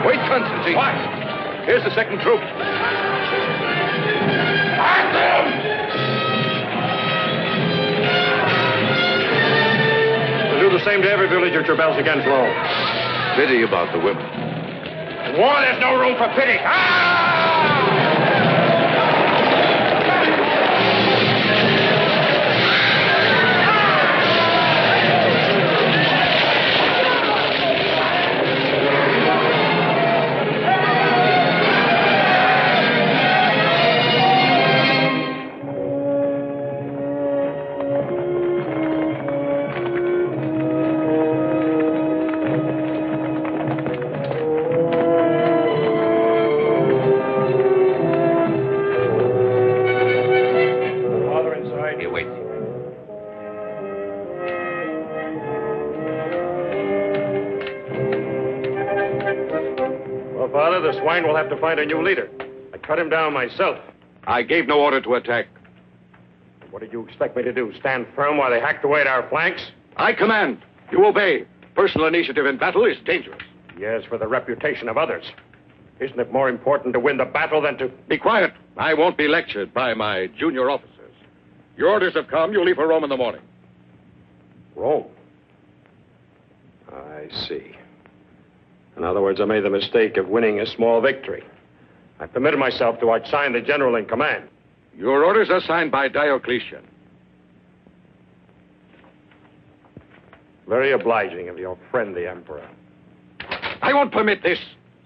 Wait, Constantine. What? Here's the second troop. Act them! We'll do the same to every village which rebels against Rome. Pity about the women. In war, there's no room for pity. The swine will have to find a new leader. I cut him down myself. I gave no order to attack. What did you expect me to do? Stand firm while they hacked away at our flanks? I command. You obey. Personal initiative in battle is dangerous. Yes, for the reputation of others. Isn't it more important to win the battle than to... Be quiet. I won't be lectured by my junior officers. Your orders have come. You leave for Rome in the morning. Rome? I see. In other words, I made the mistake of winning a small victory. I permitted myself to outshine the general in command. Your orders are signed by Diocletian. Very obliging of your friend, the Emperor. I won't permit this.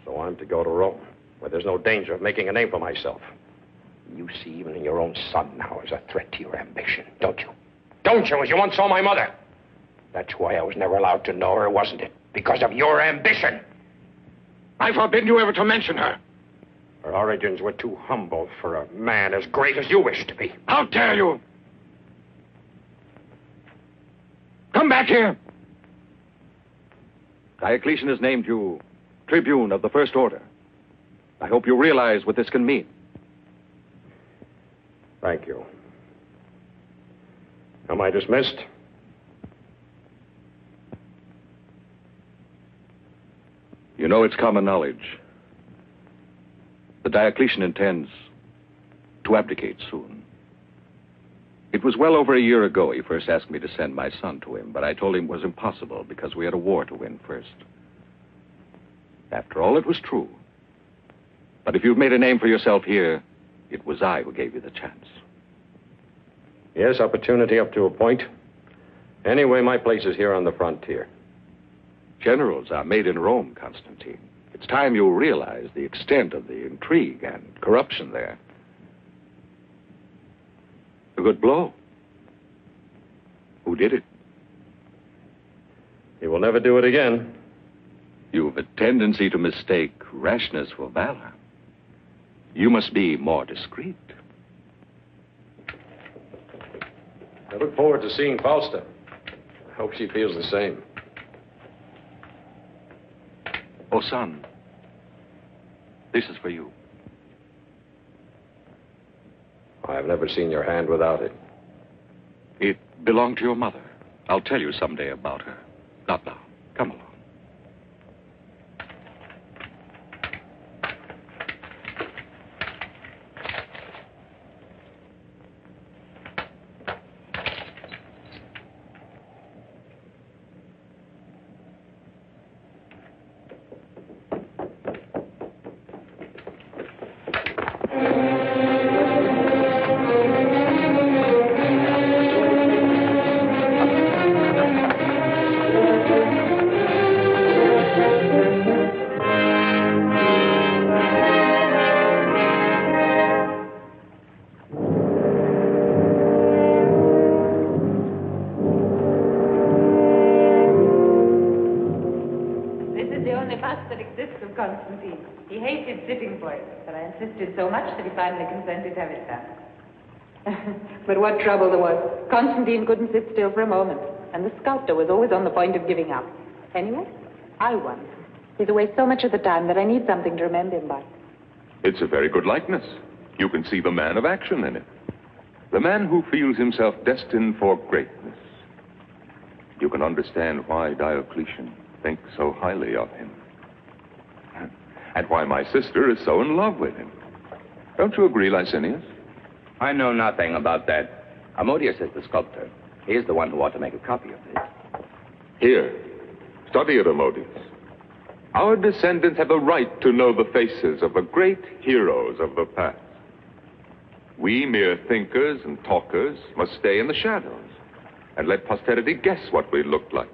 So I'm to go to Rome, where there's no danger of making a name for myself. You see even your own son now as a threat to your ambition, don't you? Don't you, as you once saw my mother? That's why I was never allowed to know her, wasn't it? Because of your ambition. I forbid you ever to mention her. Her origins were too humble for a man as great as you wish to be. How dare you? Come back here. Diocletian has named you Tribune of the First Order. I hope you realize what this can mean. Thank you. Am I dismissed? You know, it's common knowledge. The Diocletian intends to abdicate soon. It was well over a year ago he first asked me to send my son to him, but I told him it was impossible because we had a war to win first. After all, it was true. But if you've made a name for yourself here, it was I who gave you the chance. Yes, opportunity up to a point. Anyway, my place is here on the frontier. Generals are made in Rome, Constantine. It's time you realize the extent of the intrigue and corruption there. A good blow. Who did it? He will never do it again. You've a tendency to mistake rashness for valor. You must be more discreet. I look forward to seeing Fausta. I hope she feels the same. Oh, son, this is for you. I've never seen your hand without it. It belonged to your mother. I'll tell you someday about her. Not now. Come along. Constantine. He hated sitting for it, but I insisted so much that he finally consented to have it done. But what trouble there was. Constantine couldn't sit still for a moment, and the sculptor was always on the point of giving up. Anyway, I won. He's away so much of the time that I need something to remember him by. It's a very good likeness. You can see the man of action in it. The man who feels himself destined for greatness. You can understand why Diocletian thinks so highly of him. and why my sister is so in love with him. Don't you agree, Licinius? I know nothing about that. Ammonius is the sculptor. He is the one who ought to make a copy of this. Here, study it, Ammonius. Our descendants have a right to know the faces of the great heroes of the past. We mere thinkers and talkers must stay in the shadows and let posterity guess what we looked like.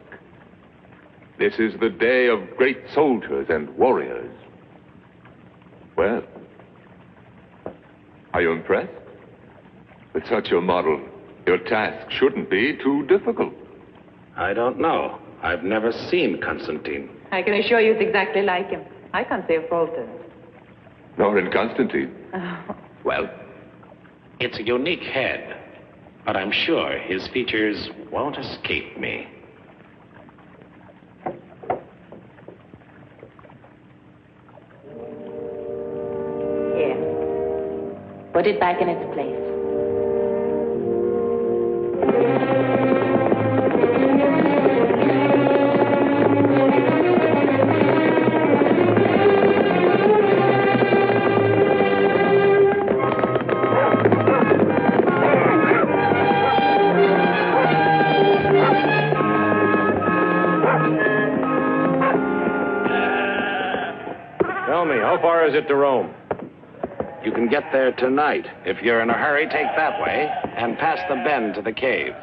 This is the day of great soldiers and warriors. Well, are you impressed? With such a model, your task shouldn't be too difficult. I don't know. I've never seen Constantine. I can assure you it's exactly like him. I can't say a fault in it. Nor in Constantine. Well, it's a unique head, but I'm sure his features won't escape me. Here. Put it back in its place. Tell me, how far is it to Rome? You can get there tonight. If you're in a hurry, take that way and pass the bend to the caves.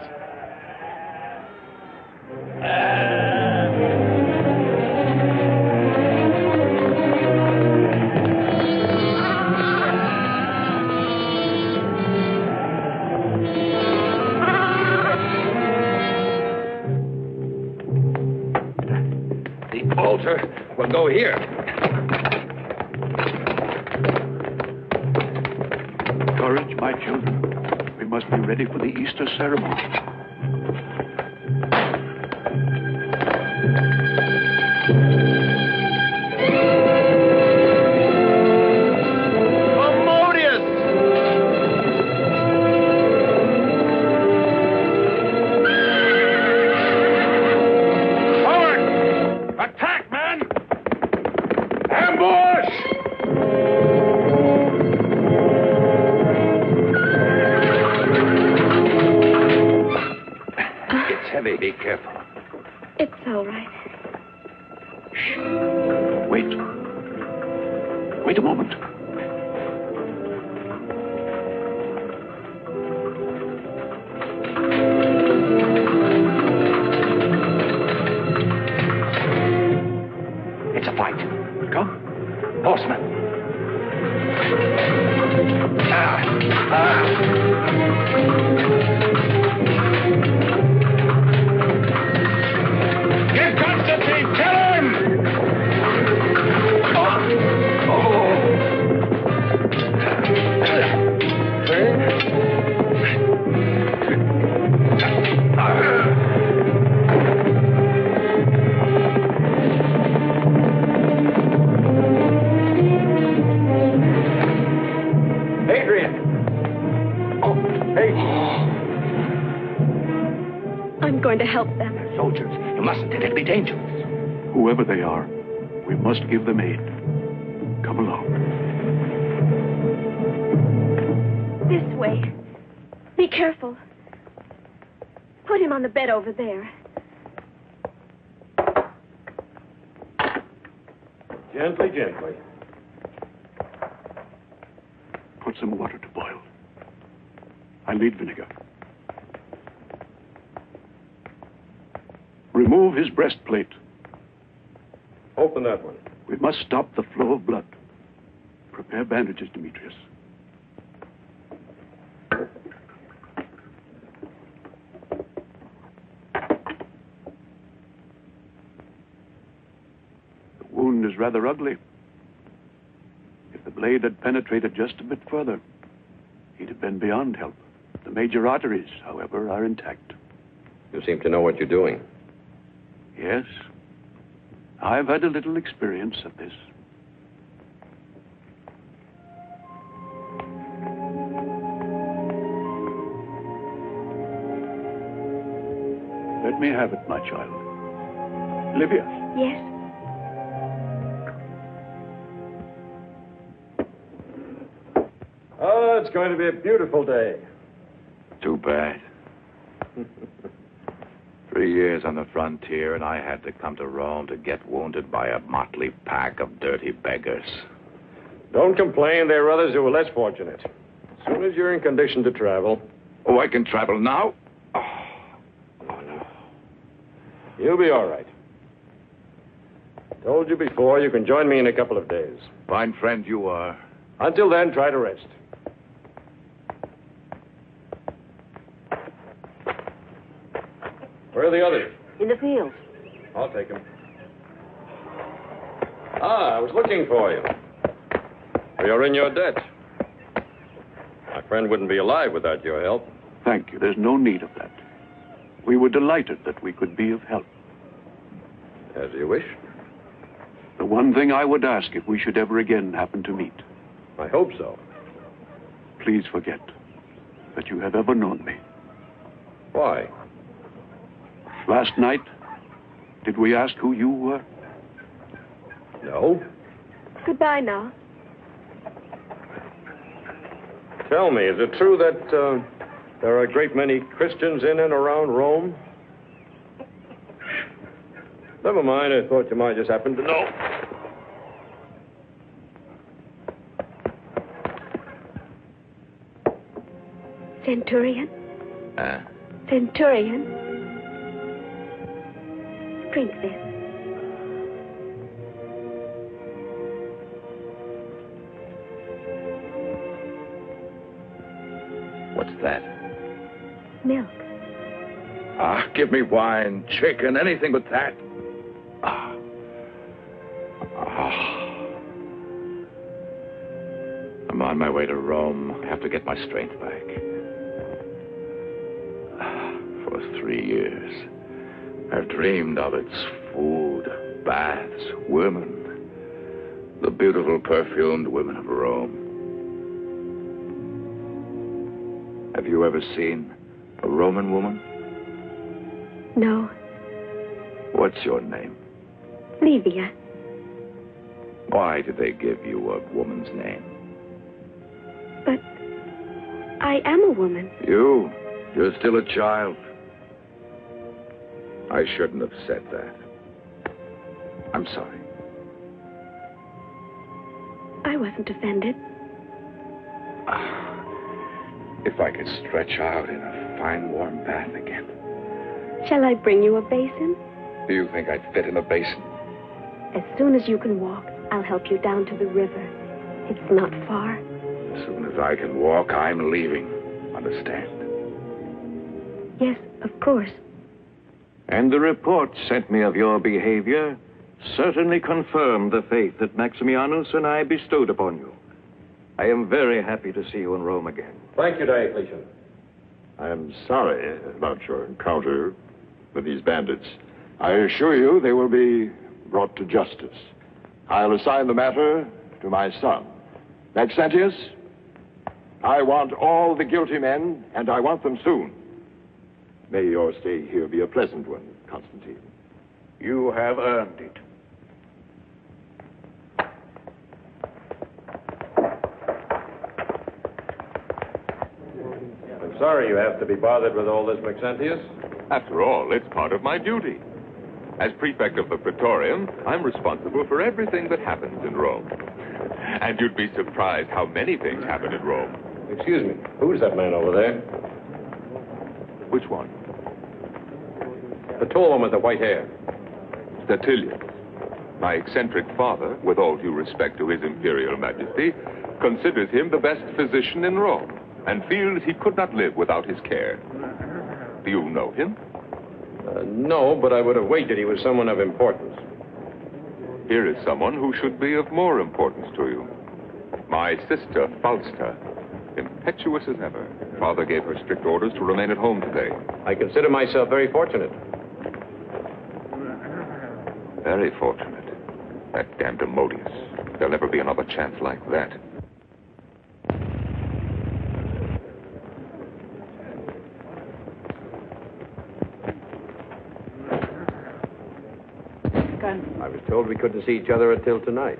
The altar will go here. Courage, my children. We must be ready for the Easter ceremony. Be careful. It's all right. Shh. Wait. Wait a moment. It's a fight. Come. Horsemen. Get Constantine! Kill him! Adrian! Oh, hey! I'm going to help them. Soldiers, you mustn't. It'll be dangerous. Whoever they are, we must give them aid. Come along. This way. Be careful. Put him on the bed over there. Gently, gently. Put some water to boil. I'll need vinegar. Remove his breastplate. Open that one. We must stop the flow of blood. Prepare bandages, Demetrius. The wound is rather ugly. If the blade had penetrated just a bit further, he'd have been beyond help. The major arteries, however, are intact. You seem to know what you're doing. Yes. I've had a little experience of this. Let me have it, my child. Livia. Yes? Well, it's going to be a beautiful day. Too bad. 3 years on the frontier, and I had to come to Rome to get wounded by a motley pack of dirty beggars. Don't complain. There are others who are less fortunate. As soon as you're in condition to travel. Oh, I can travel now? Oh, no. You'll be all right. Told you before, you can join me in a couple of days. Fine friend you are. Until then, try to rest. Where are the others? In the fields. I'll take them. I was looking for you. We are in your debt. My friend wouldn't be alive without your help. Thank you. There's no need of that. We were delighted that we could be of help. As you wish. The one thing I would ask if we should ever again happen to meet. I hope so. Please forget that you have ever known me. Why? Last night, did we ask who you were? No. Goodbye now. Tell me, is it true that there are a great many Christians in and around Rome? Never mind, I thought you might just happen to know. Centurion? Centurion? Drink this. What's that? Milk. Give me wine, chicken, anything but that. I'm on my way to Rome. I have to get my strength back. For 3 years, I've dreamed of its food, baths, women. The beautiful, perfumed women of Rome. Have you ever seen a Roman woman? No. What's your name? Livia. Why did they give you a woman's name? But I am a woman. You're still a child. I shouldn't have said that. I'm sorry. I wasn't offended. If I could stretch out in a fine, warm bath again. Shall I bring you a basin? Do you think I'd fit in a basin? As soon as you can walk, I'll help you down to the river. It's not far. As soon as I can walk, I'm leaving. Understand? Yes, of course. And the report sent me of your behavior certainly confirmed the faith that Maximianus and I bestowed upon you. I am very happy to see you in Rome again. Thank you, Diocletian. I am sorry about your encounter with these bandits. I assure you they will be brought to justice. I'll assign the matter to my son. Maxentius, I want all the guilty men, and I want them soon. May your stay here be a pleasant one, Constantine. You have earned it. I'm sorry you have to be bothered with all this, Maxentius. After all, it's part of my duty. As prefect of the Praetorium, I'm responsible for everything that happens in Rome. And you'd be surprised how many things happen in Rome. Excuse me, who's that man over there? Which one? The tall one with the white hair. Statilius. My eccentric father, with all due respect to his imperial majesty, considers him the best physician in Rome and feels he could not live without his care. Do you know him? No, but I would have wagered he was someone of importance. Here is someone who should be of more importance to you. My sister, Fausta. Impetuous as ever. Father gave her strict orders to remain at home today. I consider myself very fortunate. Very fortunate. That damned Demodius. There'll never be another chance like that. I was told we couldn't see each other until tonight.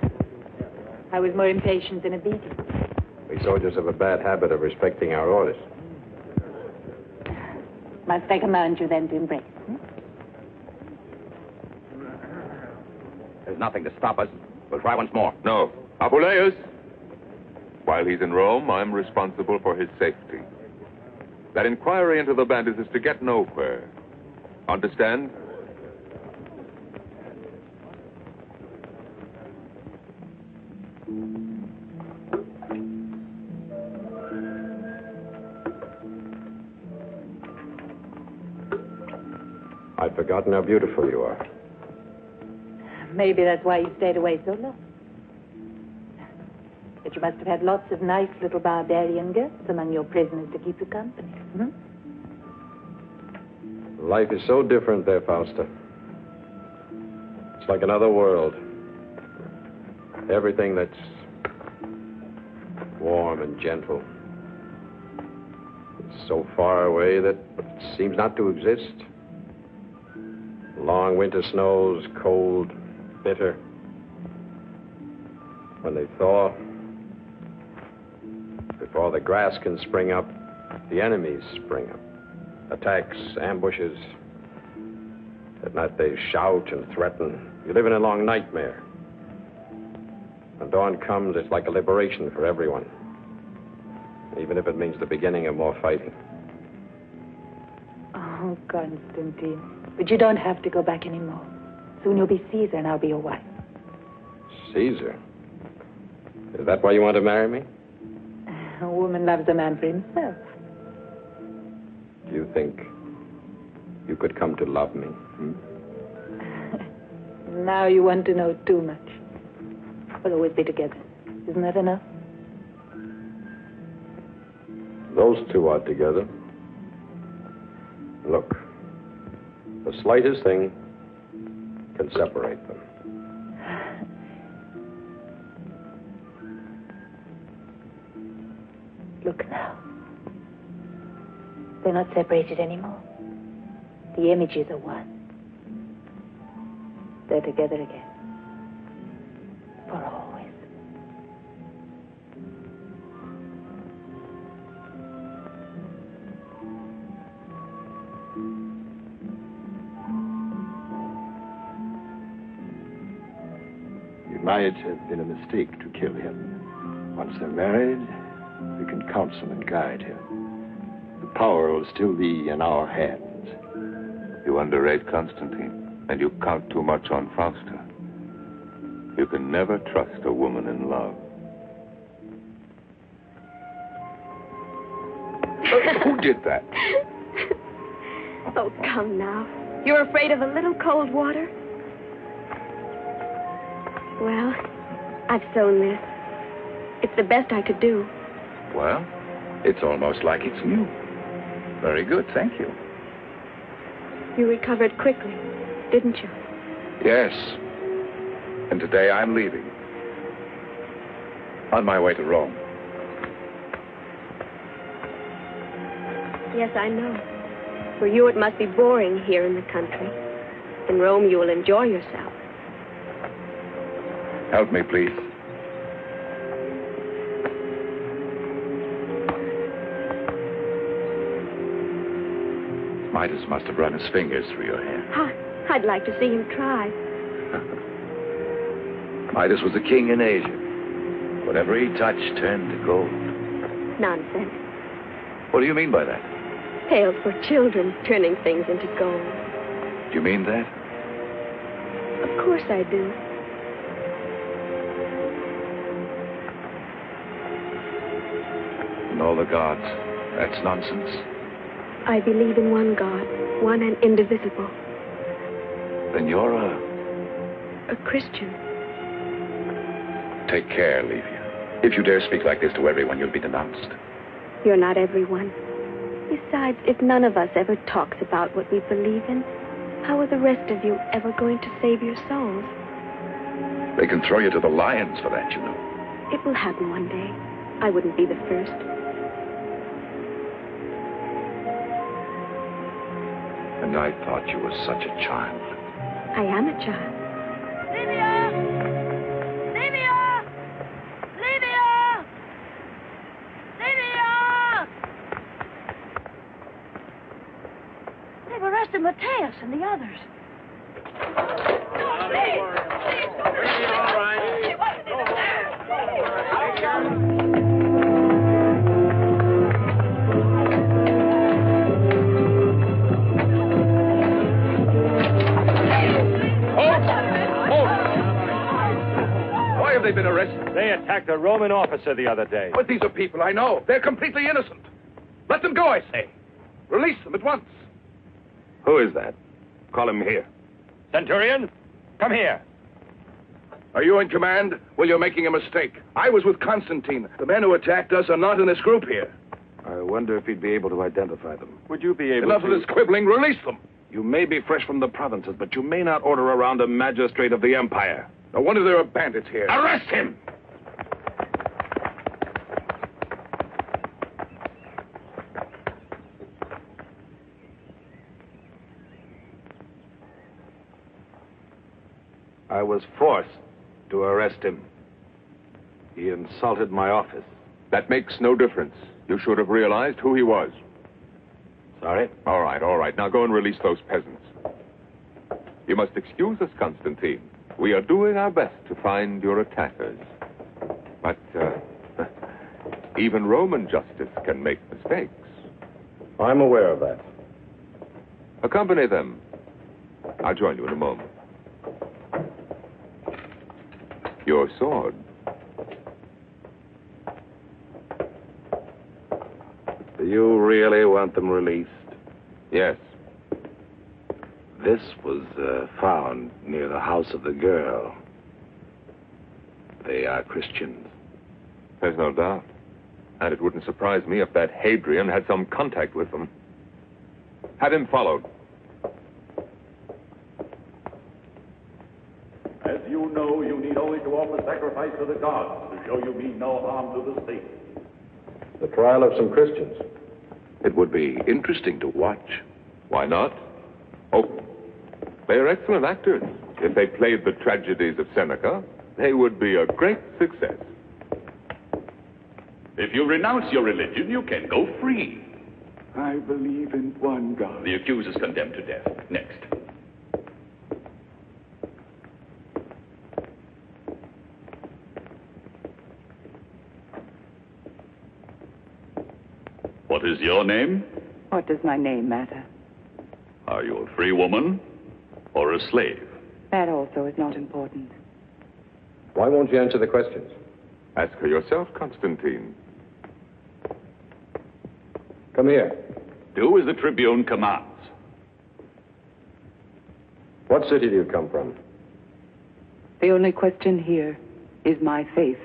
I was more impatient than a beating. We soldiers have a bad habit of respecting our orders. Must I command you then to embrace? There's nothing to stop us. We'll try once more. No. Apuleius! While he's in Rome, I'm responsible for his safety. That inquiry into the bandits is to get nowhere. Understand? I'd forgotten how beautiful you are. Maybe that's why you stayed away so long. But you must have had lots of nice little barbarian girls among your prisoners to keep you company. Hmm? Life is so different there, Fausta. It's like another world. Everything that's warm and gentle. It's so far away that it seems not to exist. Long winter snows, cold, bitter. When they thaw, before the grass can spring up, the enemies spring up. Attacks, ambushes. At night they shout and threaten. You live in a long nightmare. When dawn comes, it's like a liberation for everyone. Even if it means the beginning of more fighting. Oh, Constantine. But you don't have to go back anymore. Soon you'll be Caesar and I'll be your wife. Caesar? Is that why you want to marry me? A woman loves a man for himself. Do you think you could come to love me? Now you want to know too much. We'll always be together. Isn't that enough? Those two are together. Look, the slightest thing can separate them. Look now. They're not separated anymore. The images are one. They're together again. For always. It might have been a mistake to kill him. Once they're married, we can counsel and guide him. The power will still be in our hands. You underrate Constantine, and you count too much on Fausta. You can never trust a woman in love. Who did that? Oh, come now. You're afraid of a little cold water? Well, I've sewn this. It's the best I could do. Well, it's almost like it's new. Very good, thank you. You recovered quickly, didn't you? Yes. And today I'm leaving. On my way to Rome. Yes, I know. For you, it must be boring here in the country. In Rome, you will enjoy yourself. Help me, please. Midas must have run his fingers through your hair. I'd like to see him try. Midas was a king in Asia. Whatever he touched turned to gold. Nonsense. What do you mean by that? Tales for children, turning things into gold. Do you mean that? Of course I do. And all the gods. That's nonsense. I believe in one God, one and indivisible. Then you're a Christian. Take care, Livia. If you dare speak like this to everyone, you'll be denounced. You're not everyone. Besides, if none of us ever talks about what we believe in, how are the rest of you ever going to save your souls? They can throw you to the lions for that, you know. It will happen one day. I wouldn't be the first. And I thought you were such a child. I am a child. Livia! Livia! Livia! Mr. Mateus and the others. Why have they been arrested? They attacked a Roman officer the other day. But these are people I know. They're completely innocent. Let them go, I say. Release them at once. Who is that? Call him here. Centurion, come here. Are you in command? Well, you're making a mistake. I was with Constantine. The men who attacked us are not in this group here. I wonder if he'd be able to identify them. Would you be able Enough to... of this quibbling. Release them. You may be fresh from the provinces, but you may not order around a magistrate of the empire. No wonder there are bandits here. Arrest him! I was forced to arrest him. He insulted my office. That makes no difference. You should have realized who he was. Sorry? All right. Now go and release those peasants. You must excuse us, Constantine. We are doing our best to find your attackers. But even Roman justice can make mistakes. I'm aware of that. Accompany them. I'll join you in a moment. Your sword. Do you really want them released? Yes. This was found near the house of the girl. They are Christians. There's no doubt. And it wouldn't surprise me if that Hadrian had some contact with them. Have him followed. As you know, you need only to offer sacrifice to the gods to show you mean no harm to the state. The trial of some Christians. It would be interesting to watch. Why not? Oh, they are excellent actors. If they played the tragedies of Seneca, they would be a great success. If you renounce your religion, you can go free. I believe in one God. The accused is condemned to death. Next. What is your name? What does my name matter? Are you a free woman or a slave? That also is not important. Why won't you answer the questions? Ask her yourself, Constantine. Come here. Do as the Tribune commands. What city do you come from? The only question here is my faith.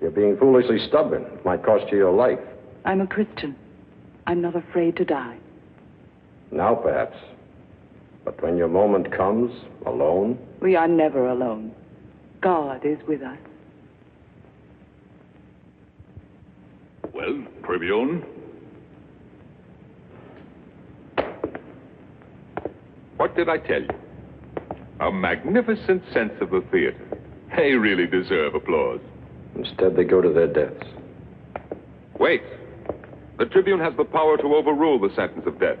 You're being foolishly stubborn. It might cost you your life. I'm a Christian. I'm not afraid to die. Now, perhaps. But when your moment comes, alone... We are never alone. God is with us. Well, Tribune? What did I tell you? A magnificent sense of the theater. They really deserve applause. Instead, they go to their deaths. Wait. The Tribune has the power to overrule the sentence of death.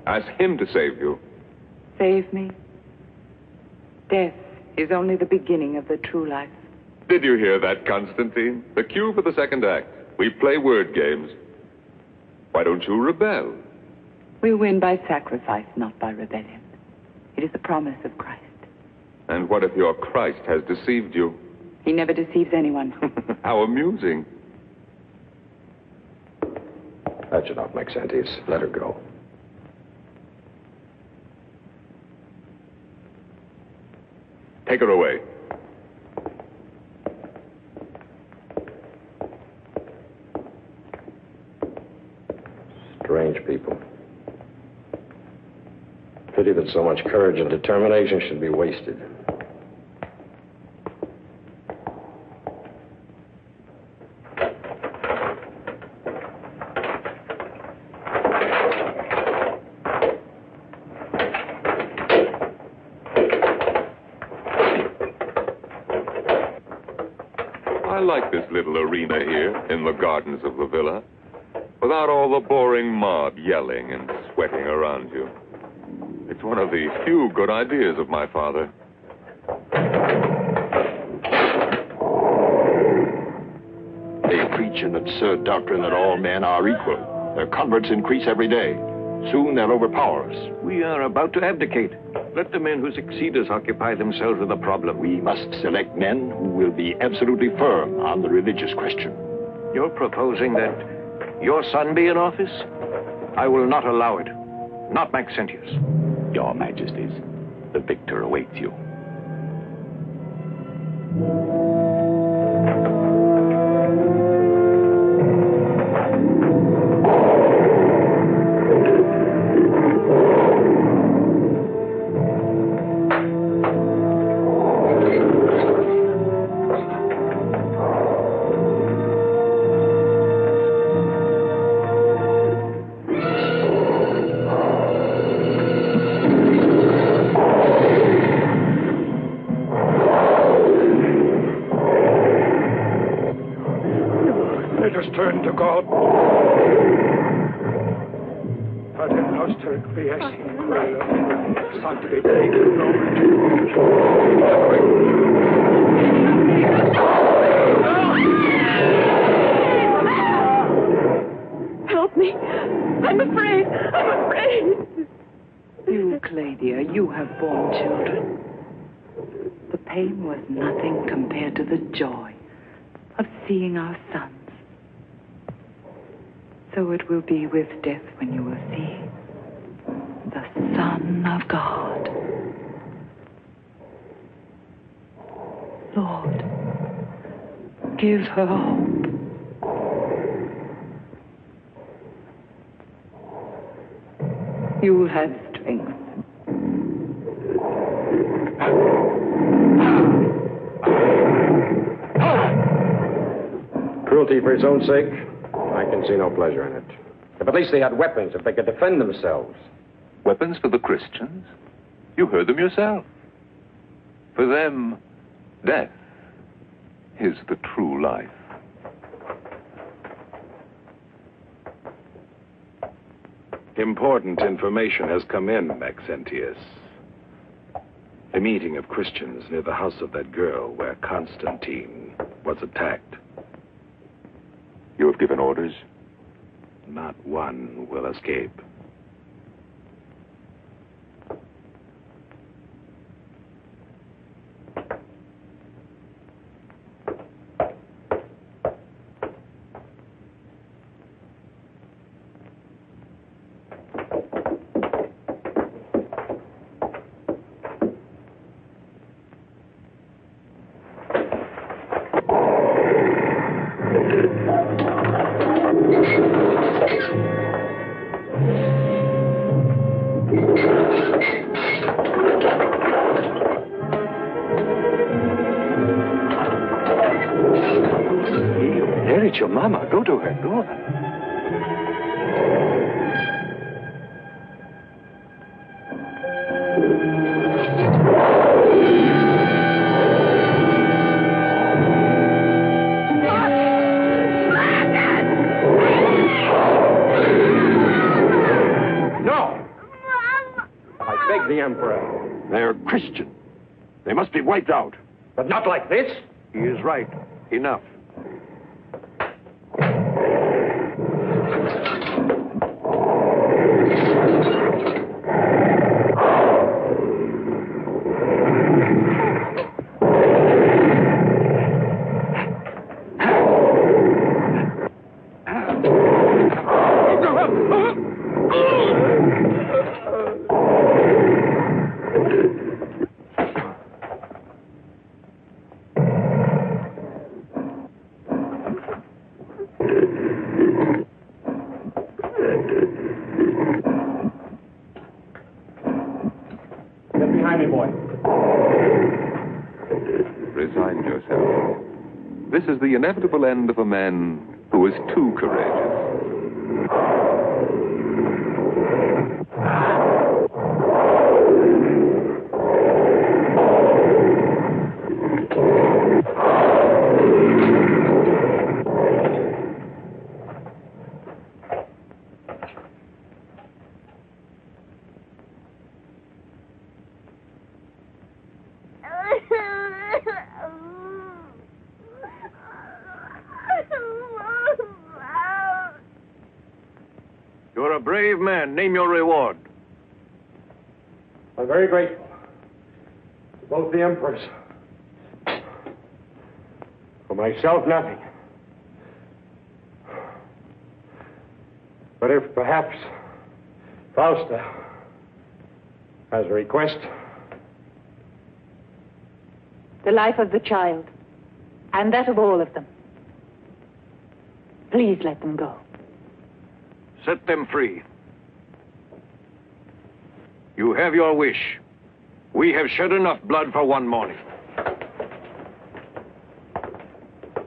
Ask him to save you. Save me? Death is only the beginning of the true life. Did you hear that, Constantine? The cue for the second act. We play word games. Why don't you rebel? We win by sacrifice, not by rebellion. It is the promise of Christ. And what if your Christ has deceived you? He never deceives anyone. How amusing. That's enough, Maxentius. Let her go. Take her away. Strange people. Pity that so much courage and determination should be wasted. I like this little arena here in the gardens of the villa, without all the boring mob yelling and sweating around you. It's one of the few good ideas of my father. They preach an absurd doctrine that all men are equal. Their converts increase every day. Soon they'll overpower us. We are about to abdicate. Let the men who succeed us occupy themselves with the problem. We must select men who will be absolutely firm on the religious question. You're proposing that your son be in office? I will not allow it. Not Maxentius. Your Majesties, the victor awaits you. Turn to God. Pater noster qui es in cielo, sanctificetur nomen Tuum. Help me. I'm afraid. I'm afraid. You, Claudia, you have borne children. The pain was nothing compared to the joy of seeing our sons. So it will be with death when you will see the Son of God. Lord, give her hope. You'll have strength. Cruelty for its own sake? I can see no pleasure in it. If at least they had weapons, if they could defend themselves. Weapons for the Christians? You heard them yourself. For them, death is the true life. Important information has come in, Maxentius. A meeting of Christians near the house of that girl where Constantine was attacked. You have given orders? Not one will escape. There is your mama. Go to her. Go. No! I beg the Emperor. They're Christian. They must be wiped out. But not like this. He is right. Enough. Get behind me, boy. Resign yourself. This is the inevitable end of a man who is too courageous. a brave man. Name your reward. I'm very grateful to both the emperors. For myself, nothing. But if perhaps Fausta has a request. The life of the child, and that of all of them. Please let them go. Set them free. You have your wish. We have shed enough blood for one morning.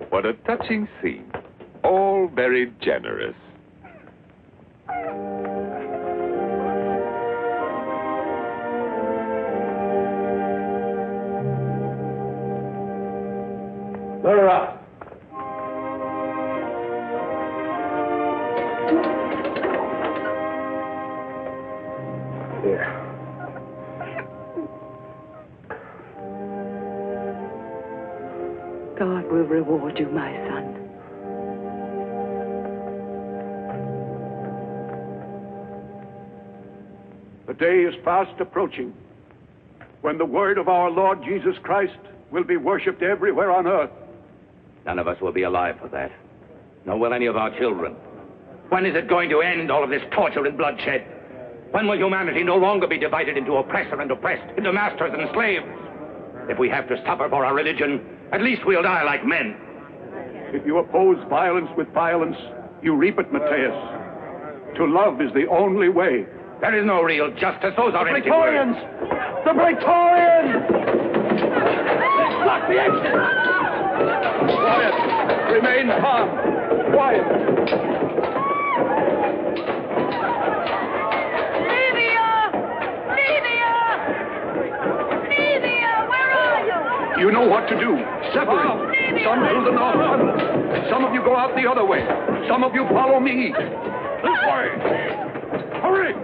What a touching scene. All very generous. Let her out. Here. God will reward you, my son. The day is fast approaching when the word of our Lord Jesus Christ will be worshipped everywhere on earth. None of us will be alive for that. Nor will any of our children. When is it going to end, all of this torture and bloodshed? When will humanity no longer be divided into oppressor and oppressed, into masters and slaves? If we have to suffer for our religion, at least we'll die like men. If you oppose violence with violence, you reap it, Matthias. To love is the only way. There is no real justice. Those are empty Praetorians! words. The Praetorians! Block the exit! Quiet! Remain calm! Quiet! Where are you? You know what to do. Separate. Some through the north tunnel. Some of you go out the other way. Some of you follow me. This way. Hurry!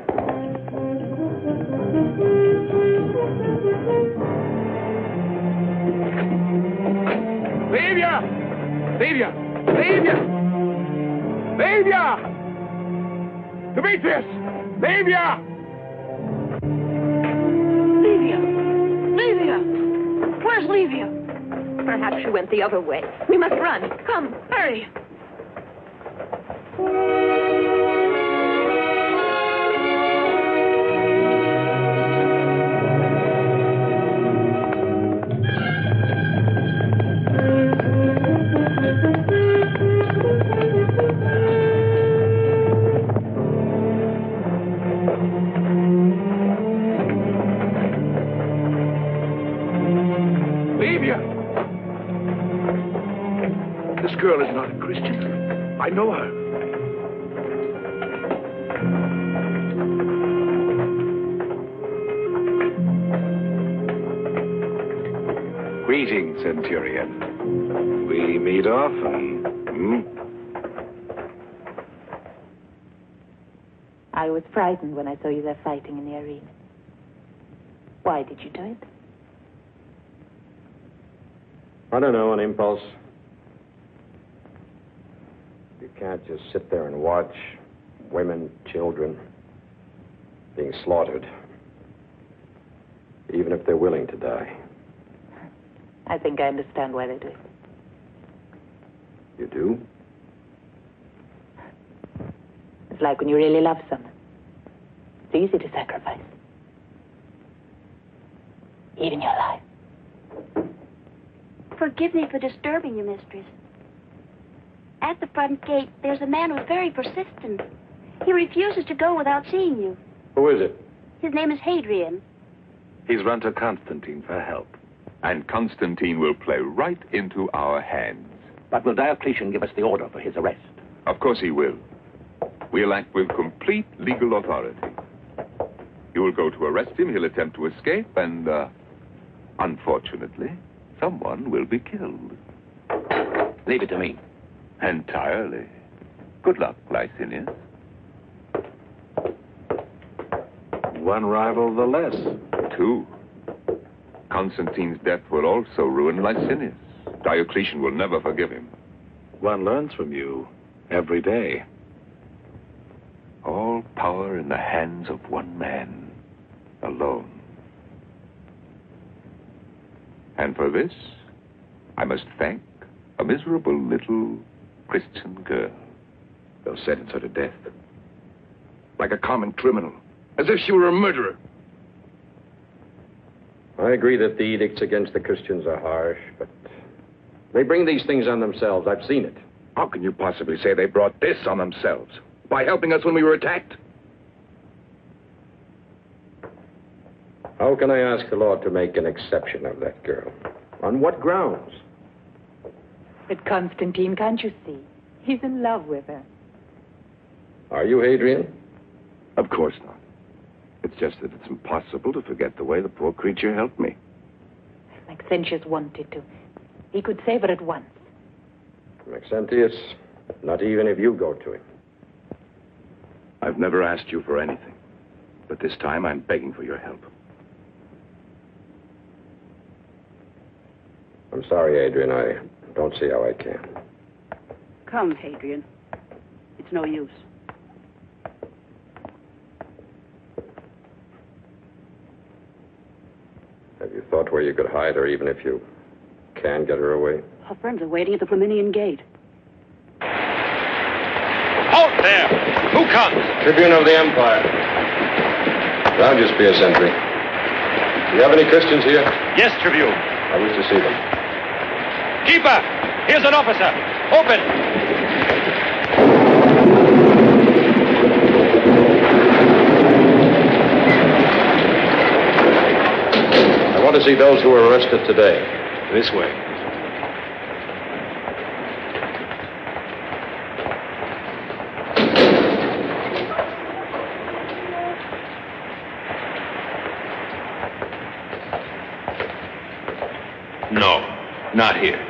Livia! Livia! Livia! Livia! Demetrius! Livia! Livia! Where's Livia? Perhaps she went the other way. We must run. Come, hurry. This girl is not a Christian. I know her. Greetings, Centurion. We meet often. I was frightened when I saw you there fighting in the arena. Why did you do it? I don't know, an impulse. You can't just sit there and watch women, children being slaughtered, even if they're willing to die. I think I understand why they do it. You do? It's like when you really love someone. It's easy to sacrifice. Even your life. Forgive me for disturbing you, mistress. At the front gate, there's a man who's very persistent. He refuses to go without seeing you. Who is it? His name is Hadrian. He's run to Constantine for help. And Constantine will play right into our hands. But will Diocletian give us the order for his arrest? Of course he will. We'll act with complete legal authority. You will go to arrest him, he'll attempt to escape, and, unfortunately, someone will be killed. Leave it to me. Entirely. Good luck, Licinius. One rival the less. Two. Constantine's death will also ruin Licinius. Diocletian will never forgive him. One learns from you every day. All power in the hands of one man, alone. And for this, I must thank a miserable little Christian girl. They'll sentence her to death. Like a common criminal. As if she were a murderer. I agree that the edicts against the Christians are harsh, but they bring these things on themselves. I've seen it. How can you possibly say they brought this on themselves? By helping us when we were attacked? How can I ask the law to make an exception of that girl? On what grounds? But Constantine, can't you see? He's in love with her. Are you, Hadrian? Of course not. It's just that it's impossible to forget the way the poor creature helped me. Maxentius wanted to. He could save her at once. Maxentius, not even if you go to him. I've never asked you for anything. But this time I'm begging for your help. I'm sorry, Adrian. I don't see how I can. Come, Hadrian. It's no use. Have you thought where you could hide her, even if you can get her away? Her friends are waiting at the Flaminian Gate. Halt there! Who comes? Tribune of the Empire. I'll just be a sentry. Do you have any Christians here? Yes, Tribune. I wish to see them. Keeper! Here's an officer. Open! I want to see those who were arrested today. This way. No, not here.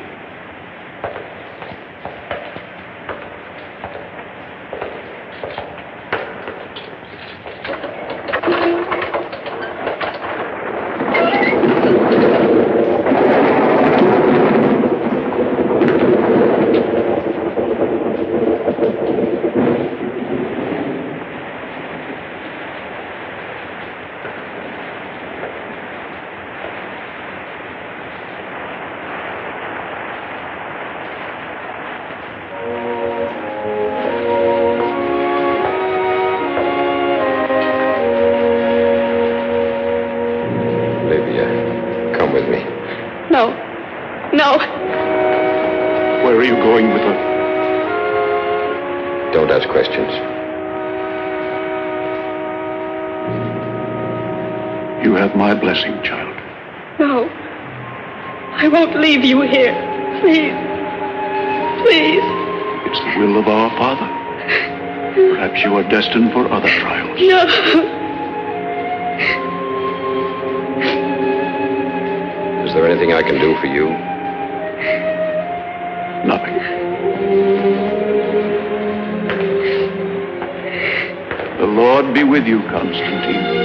No. Where are you going with her? Don't ask questions. You have my blessing, child. No. I won't leave you here. Please. Please. It's the will of our Father. Perhaps you are destined for other trials. No. Is there anything I can do for you? Nothing. The Lord be with you, Constantine.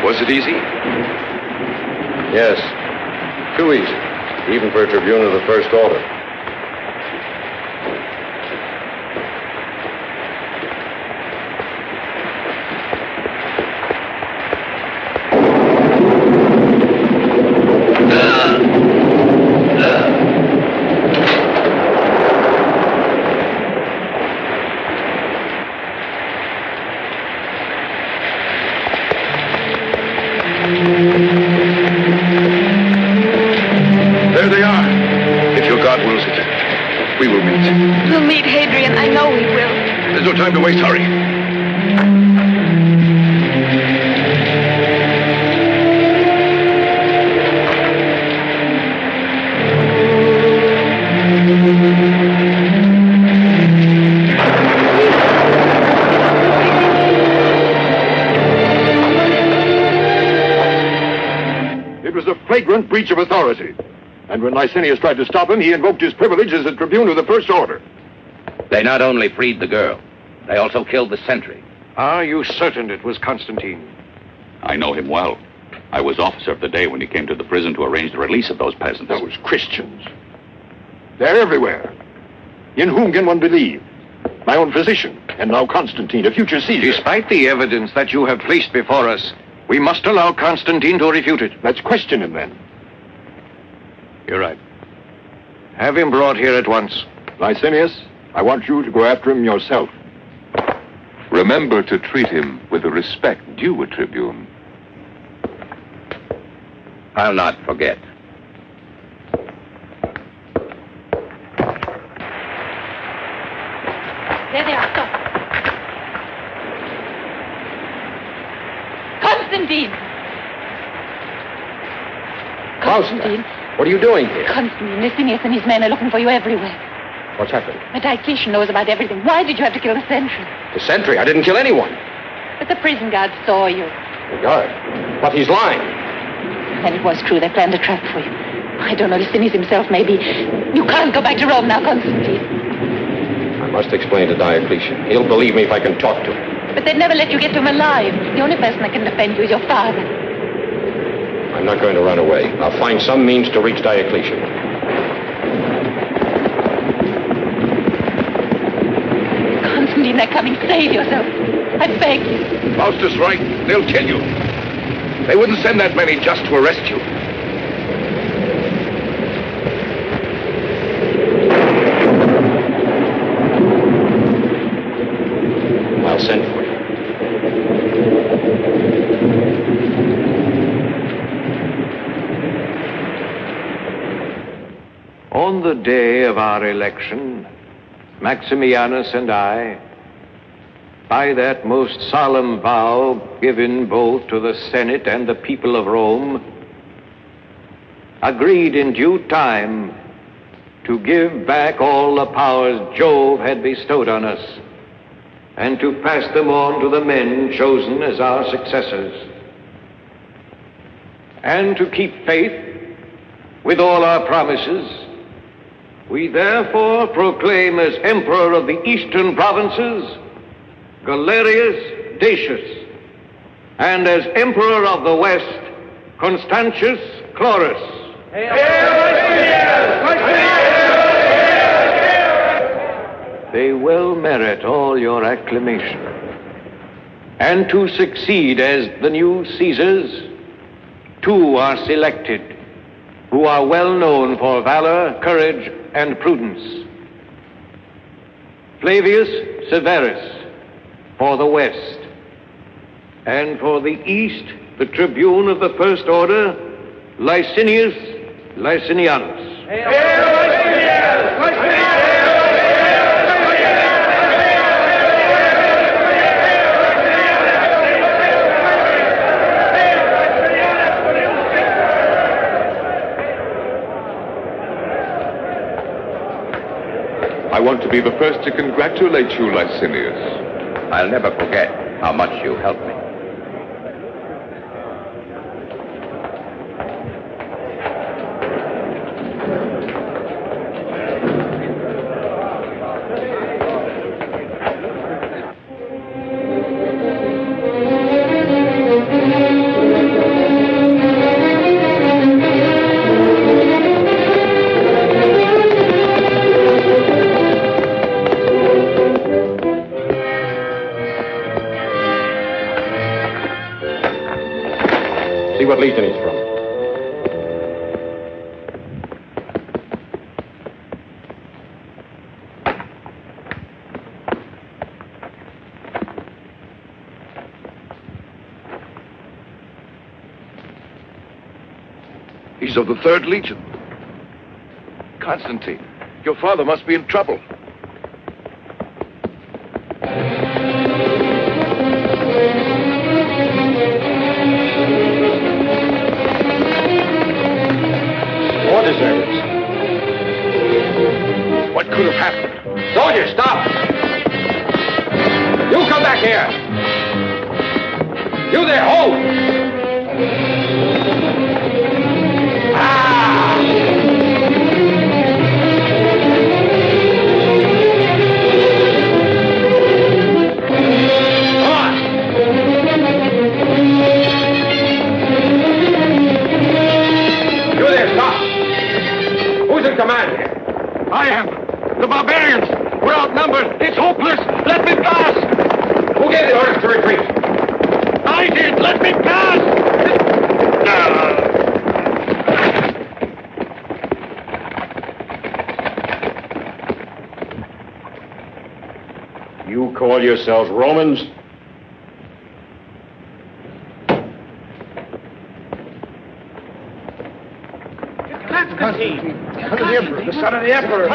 Was it easy? Yes. Too easy. Even for a tribune of the first order. There they are. If your God wills it, we will meet. We'll meet, Hadrian. I know we will. There's no time to waste. Hurry. flagrant breach of authority. And when Licinius tried to stop him, he invoked his privilege as a tribune of the First Order. They not only freed the girl, they also killed the sentry. Are you certain it was Constantine? I know him well. I was officer of the day when he came to the prison to arrange the release of those peasants. Those Christians. They're everywhere. In whom can one believe? My own physician, and now Constantine, a future Caesar. Despite the evidence that you have placed before us, we must allow Constantine to refute it. Let's question him then. You're right. Have him brought here at once. Licinius, I want you to go after him yourself. Remember to treat him with the respect due a tribune. I'll not forget. There they are. Stop. Constantine! Constantine. What are you doing here? Constantine, Licinius and his men are looking for you everywhere. What's happened? The Diocletian knows about everything. Why did you have to kill the sentry? The sentry? I didn't kill anyone. But the prison guard saw you. The guard? But he's lying. Then it was true. They planned a trap for you. I don't know. Licinius himself, maybe. You can't go back to Rome now, Constantine. I must explain to Diocletian. He'll believe me if I can talk to him. But they'd never let you get to him alive. The only person that can defend you is your father. I'm not going to run away. I'll find some means to reach Diocletian. Constantine, they're coming. Save yourself. I beg you. Faustus right. They'll kill you. They wouldn't send that many just to arrest you. I'll send for you. On the day of our election, Maximianus and I, by that most solemn vow given both to the Senate and the people of Rome, agreed in due time to give back all the powers Jove had bestowed on us and to pass them on to the men chosen as our successors, and to keep faith with all our promises. We therefore proclaim as Emperor of the Eastern Provinces Galerius Decius, and as Emperor of the West Constantius Chlorus. They well merit all your acclamation. And to succeed as the new Caesars, two are selected, who are well known for valor, courage, and prudence. Flavius Severus, for the West, and for the East, the tribune of the First Order, Licinius Licinianus. I want to be the first to congratulate you, Licinius. I'll never forget how much you helped me. See what legion he's from. He's of the 3rd Legion. Constantine, your father must be in trouble. What could have happened? Soldier, stop! You come back here! You there, hold! gave the orders to retreat? I did. Let me pass. You call yourselves Romans? Constantine. The son of the emperor.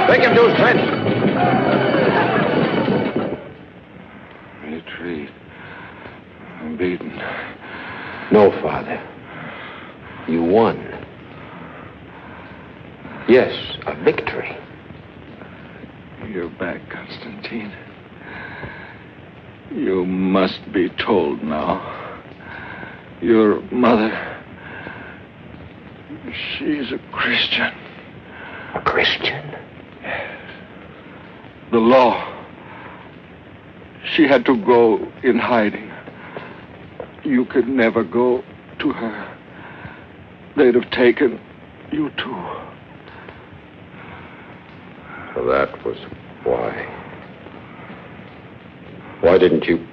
Take him to his tent. Retreat. I'm beaten. No, Father. You won. Yes, a victory. You're back, Constantine. You must be told now. Your mother, she's a Christian. A Christian? Yes. The law. She had to go in hiding. You could never go to her. They'd have taken you too. So that was why. Why didn't you?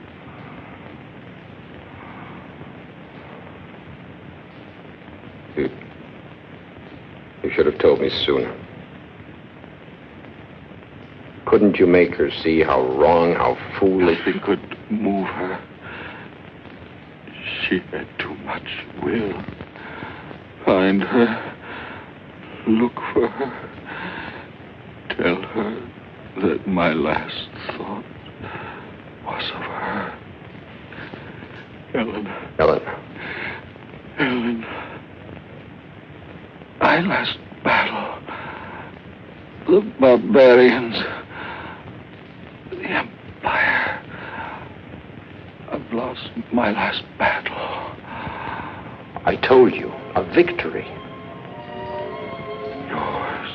You should have told me sooner. Couldn't you make her see how wrong, how foolish? Nothing could move her. She had too much will. Find her. Look for her. Tell her that my last thought was of her. Ellen. Ellen. Ellen. My last battle. The barbarians. The Empire. I've lost my last battle. I told you, a victory. Yours.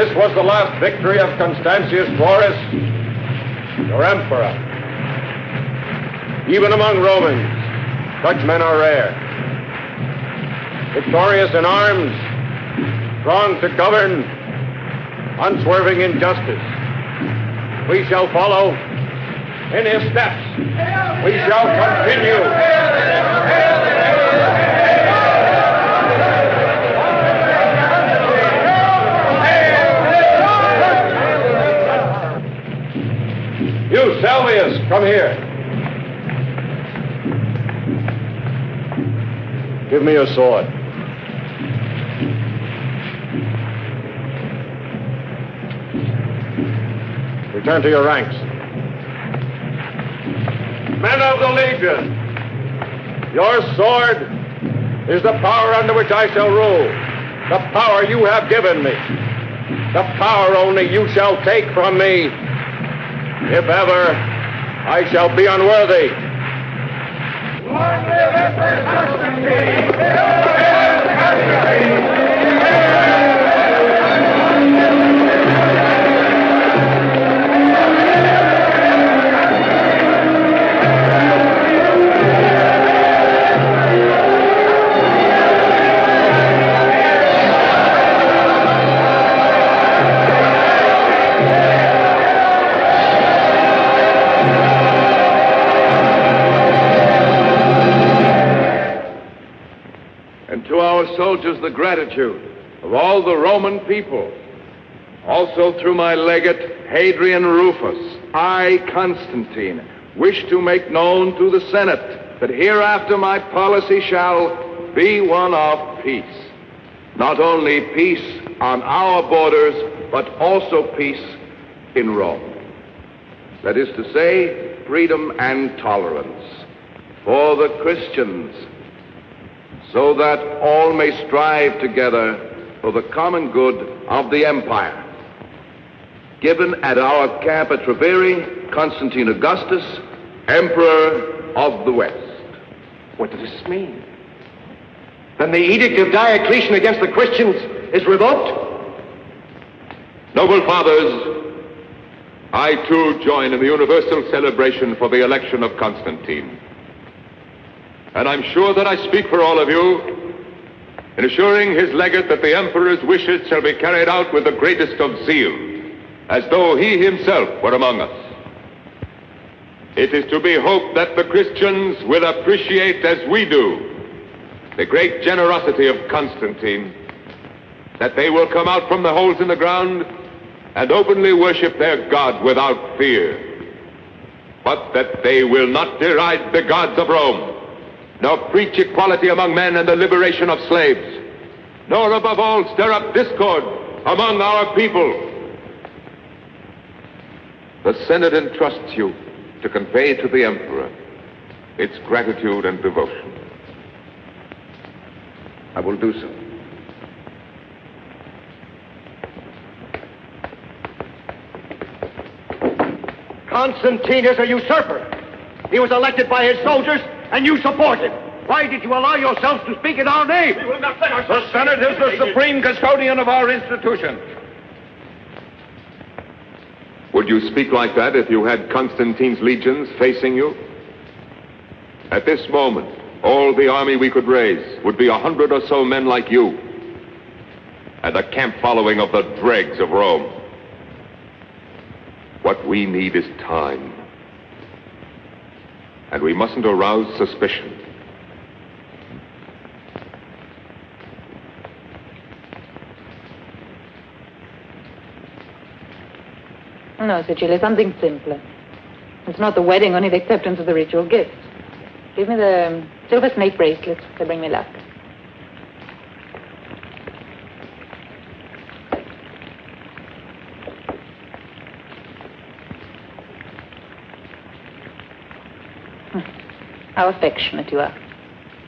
This was the last victory of Constantius Chlorus, your emperor. Even among Romans, such men are rare. Victorious in arms, strong to govern, unswerving in justice. We shall follow in his steps. We shall continue. You, Salvius, come here. Give me your sword. Return to your ranks. Men of the Legion, your sword is the power under which I shall rule. The power you have given me. The power only you shall take from me. If ever I shall be unworthy. Long live Emperor Constantine! To our soldiers, the gratitude of all the Roman people. Also through my legate, Hadrian Rufus, I, Constantine, wish to make known to the Senate that hereafter my policy shall be one of peace. Not only peace on our borders, but also peace in Rome. That is to say, freedom and tolerance for the Christians, so that all may strive together for the common good of the empire. Given at our camp at Treviri, Constantine Augustus, Emperor of the West. What does this mean? Then the edict of Diocletian against the Christians is revoked? Noble fathers, I too join in the universal celebration for the election of Constantine. And I'm sure that I speak for all of you in assuring his legate that the emperor's wishes shall be carried out with the greatest of zeal, as though he himself were among us. It is to be hoped that the Christians will appreciate as we do the great generosity of Constantine, that they will come out from the holes in the ground and openly worship their God without fear, but that they will not deride the gods of Rome, nor preach equality among men and the liberation of slaves, nor above all stir up discord among our people. The Senate entrusts you to convey to the Emperor its gratitude and devotion. I will do so. Constantine is a usurper. He was elected by his soldiers, and you support him. Why did you allow yourselves to speak in our name? We will not let ourselves... The Senate is the supreme custodian of our institution. Would you speak like that if you had Constantine's legions facing you? At this moment, all the army we could raise would be 100 or so men like you, and a camp following of the dregs of Rome. What we need is time. And we mustn't arouse suspicion. No, Cecilia, something simpler. It's not the wedding, only the acceptance of the ritual gifts. Give me the silver snake bracelets. They bring me luck. How affectionate you are.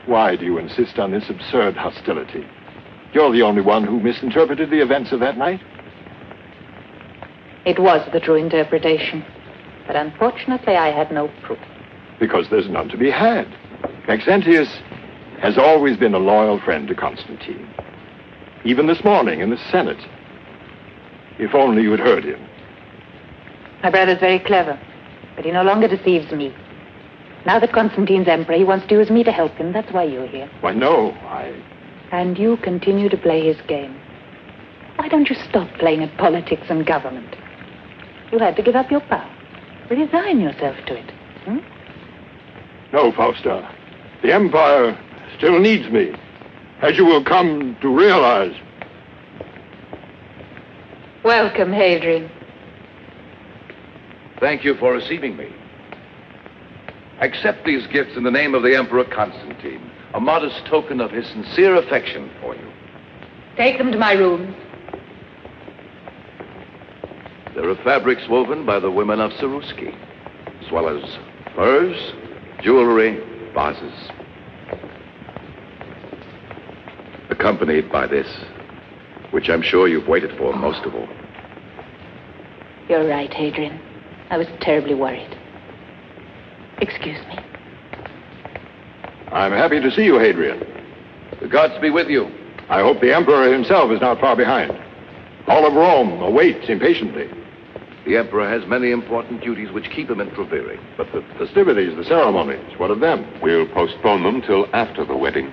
Why do you insist on this absurd hostility? You're the only one who misinterpreted the events of that night. It was the true interpretation. But unfortunately, I had no proof. Because there's none to be had. Maxentius has always been a loyal friend to Constantine. Even this morning in the Senate. If only you had heard him. My brother's very clever, but he no longer deceives me. Now that Constantine's emperor, he wants to use me to help him. That's why you're here. Why, no, And you continue to play his game. Why don't you stop playing at politics and government? You had to give up your power. Resign yourself to it. No, Fausta. The Empire still needs me, as you will come to realize. Welcome, Hadrian. Thank you for receiving me. Accept these gifts in the name of the Emperor Constantine, a modest token of his sincere affection for you. Take them to my room. There are fabrics woven by the women of Saruski, as well as furs, jewelry, vases. Accompanied by this, which I'm sure you've waited for most of all. You're right, Hadrian. I was terribly worried. Excuse me. I'm happy to see you, Hadrian. The gods be with you. I hope the Emperor himself is not far behind. All of Rome awaits impatiently. The Emperor has many important duties which keep him in Treviri. But the festivities, the ceremonies, what of them? We'll postpone them till after the wedding.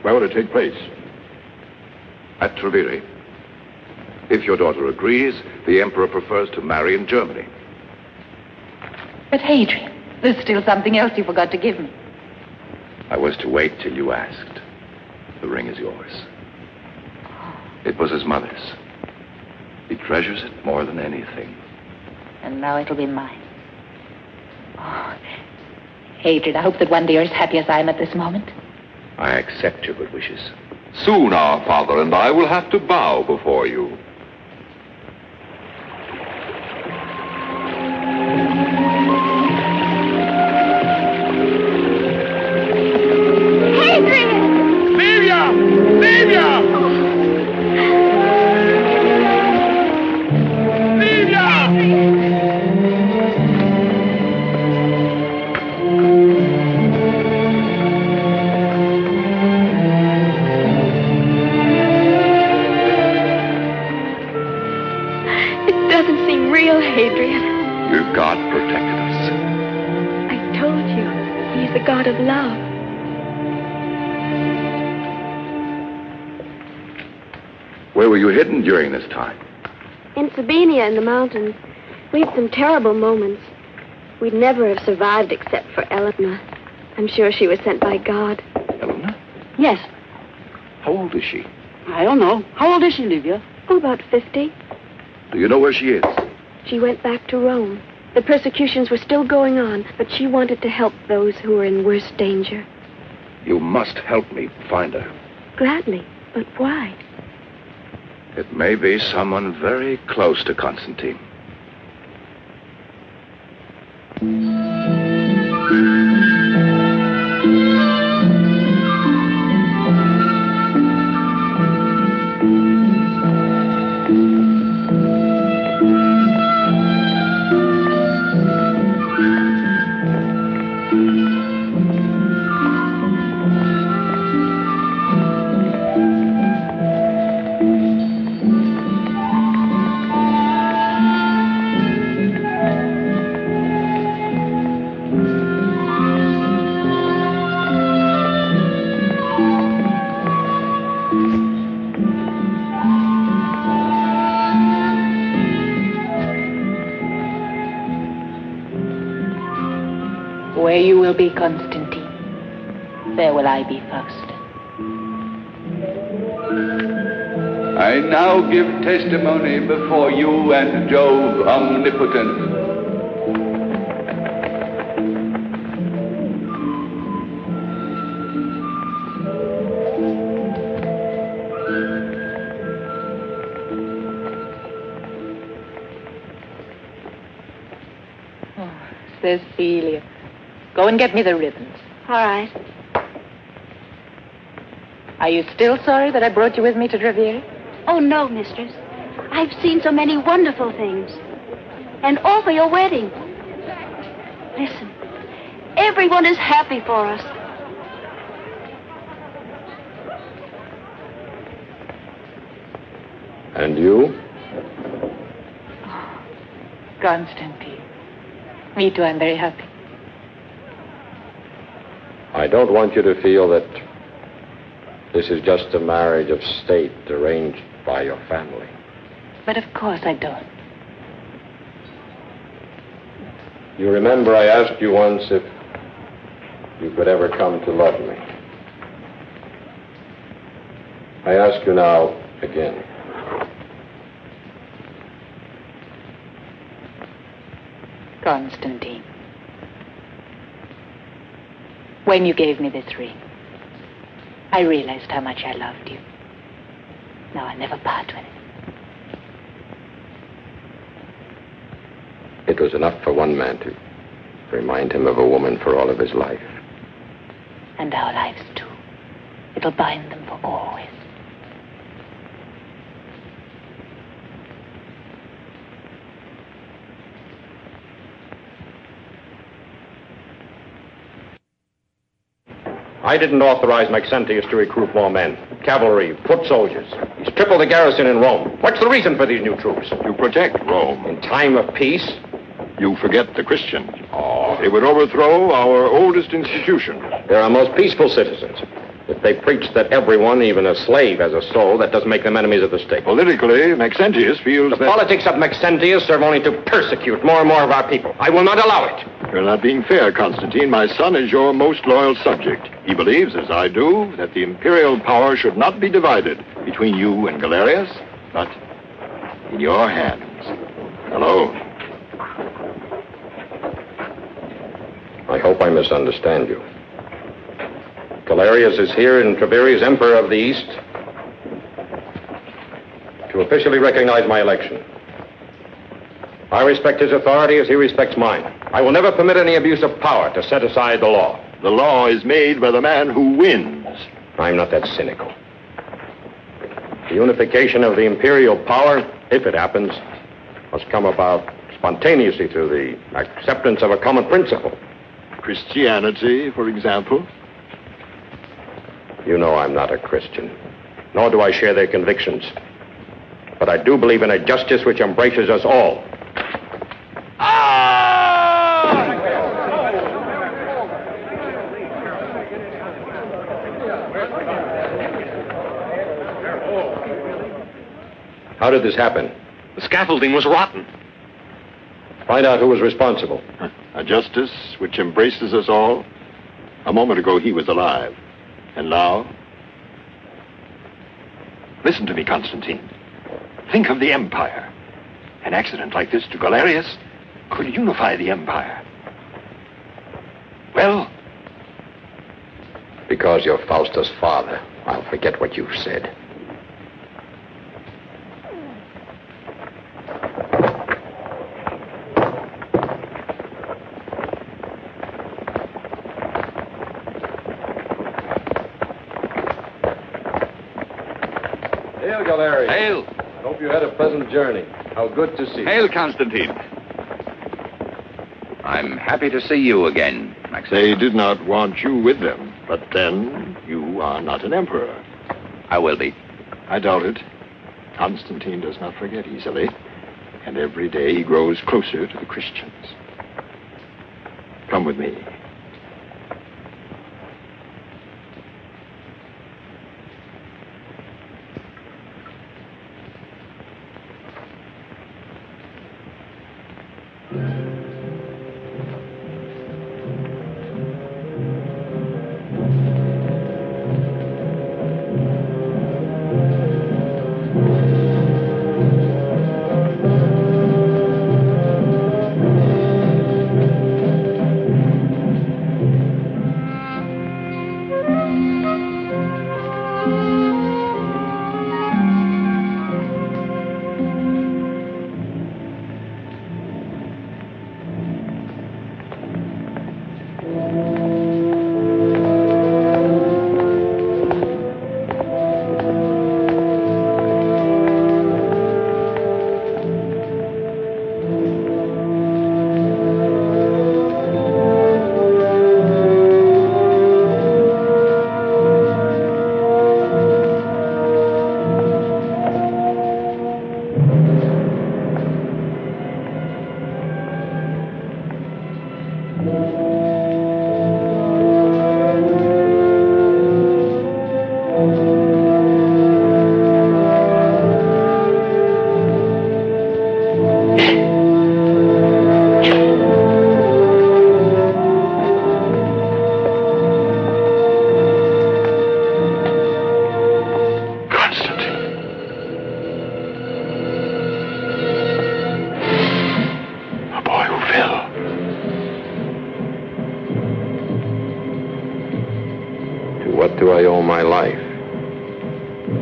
Where will it take place? At Treviri. If your daughter agrees, the Emperor prefers to marry in Germany. But Hadrian, there's still something else you forgot to give me. I was to wait till you asked. The ring is yours. It was his mother's. He treasures it more than anything. And now it'll be mine. Oh, Hadrian, I hope that one day you're as happy as I am at this moment. I accept your good wishes. Soon our father and I will have to bow before you. God of love. Where were you hidden during this time? In Sabina in the mountains. We had some terrible moments. We'd never have survived except for Eleanor. I'm sure she was sent by God. Eleanor? Yes. How old is she? I don't know. How old is she, Livia? Oh, about 50. Do you know where she is? She went back to Rome. The persecutions were still going on, but she wanted to help those who were in worse danger. You must help me find her. Gladly, but why? It may be someone very close to Constantine. Where you will be, Constantine, there will I be first. I now give testimony before you and Jove omnipotent. Cecilia. Go and get me the ribbons. All right. Are you still sorry that I brought you with me to Treviri? Oh, no, mistress. I've seen so many wonderful things. And all for your wedding. Listen. Everyone is happy for us. And you? Constantine. Me too, I'm very happy. I don't want you to feel that this is just a marriage of state arranged by your family. But of course I don't. You remember I asked you once if you could ever come to love me. I ask you now again. Constantine. When you gave me this ring, I realized how much I loved you. Now I'll never part with it. It was enough for one man to remind him of a woman for all of his life. And our lives too. It'll bind them for always. I didn't authorize Maxentius to recruit more men, cavalry, foot soldiers. He's tripled the garrison in Rome. What's the reason for these new troops? To protect Rome. In time of peace? You forget the Christians. They would overthrow our oldest institution. They're our most peaceful citizens. If they preach that everyone, even a slave, has a soul, that doesn't make them enemies of the state. Politically, Maxentius feels the that... politics of Maxentius serve only to persecute more and more of our people. I will not allow it. You're not being fair, Constantine. My son is your most loyal subject. He believes, as I do, that the imperial power should not be divided between you and Galerius, but in your hands alone. I hope I misunderstand you. Galerius is here in Tiberias, Emperor of the East, to officially recognize my election. I respect his authority as he respects mine. I will never permit any abuse of power to set aside the law. The law is made by the man who wins. I'm not that cynical. The unification of the imperial power, if it happens, must come about spontaneously through the acceptance of a common principle. Christianity, for example? You know I'm not a Christian, nor do I share their convictions. But I do believe in a justice which embraces us all. How did this happen? The scaffolding was rotten. Find out who was responsible. A justice which embraces us all? A moment ago he was alive. And now? Listen to me, Constantine. Think of the Empire. An accident like this to Galerius could unify the Empire. Well? Because you're Faustus' father, I'll forget what you said. Hail, Galerius. Hail. I hope you had a pleasant journey. How good to see you. Hail, Constantine. I'm happy to see you again, Maxentius. They did not want you with them, but then you are not an emperor. I will be. I doubt it. Constantine does not forget easily, and every day he grows closer to the Christians. Come with me. my life.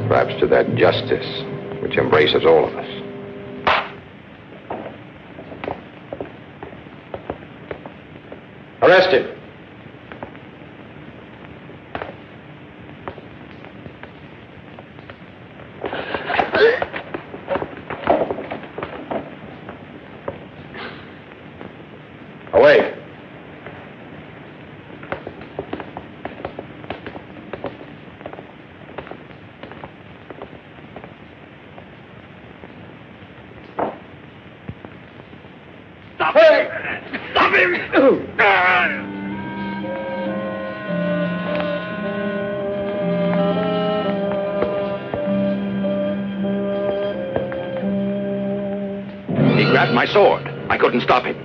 Perhaps to that justice which embraces all of us. Arrest him. Away. Stop him! Stop him! He grabbed my sword. I couldn't stop him.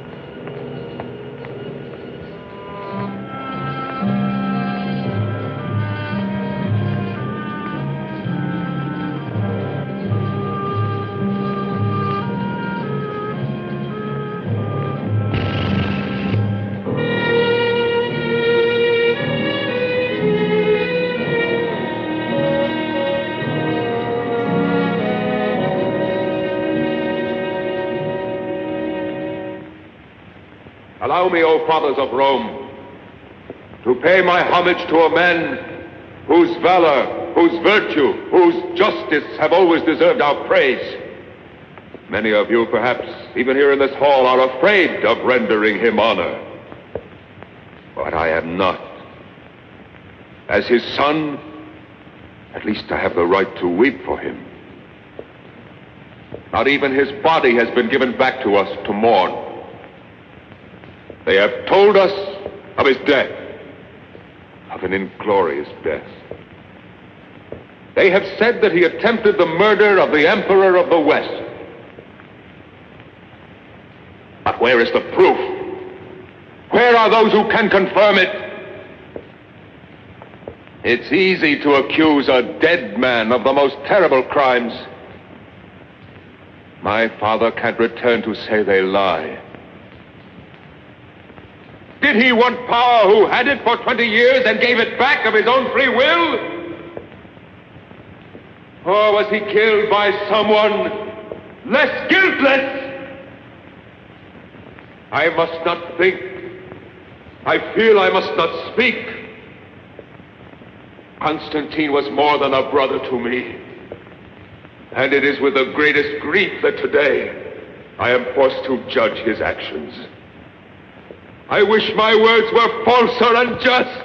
Allow me, O fathers of Rome, to pay my homage to a man whose valor, whose virtue, whose justice have always deserved our praise. Many of you, perhaps, even here in this hall, are afraid of rendering him honor. But I am not. As his son, at least I have the right to weep for him. Not even his body has been given back to us to mourn. They have told us of his death, of an inglorious death. They have said that he attempted the murder of the Emperor of the West. But where is the proof? Where are those who can confirm it? It's easy to accuse a dead man of the most terrible crimes. My father can't return to say they lie. Did he want power who had it for 20 years and gave it back of his own free will? Or was he killed by someone less guiltless? I must not think. I feel I must not speak. Constantine was more than a brother to me. And it is with the greatest grief that today I am forced to judge his actions. I wish my words were falser and just.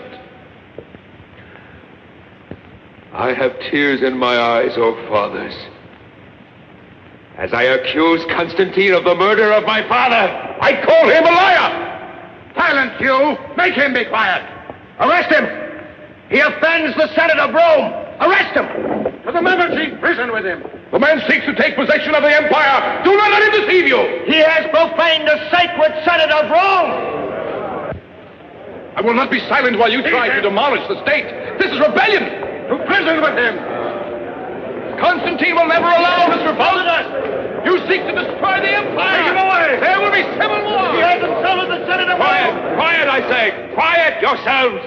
I have tears in my eyes, O fathers, as I accuse Constantine of the murder of my father. I call him a liar! Silence, you! Make him be quiet! Arrest him! He offends the Senate of Rome! Arrest him! To the member-chief prison with him! The man seeks to take possession of the empire! Do not let him deceive you! He has profaned the sacred Senate of Rome! I will not be silent while you try to demolish the state. This is rebellion! To prison with him! Constantine will never allow this revolt! You seek to destroy the empire! Take him away! There will be civil war! He has insulted the Senate of Quiet! Rome! Quiet, I say! Quiet yourselves!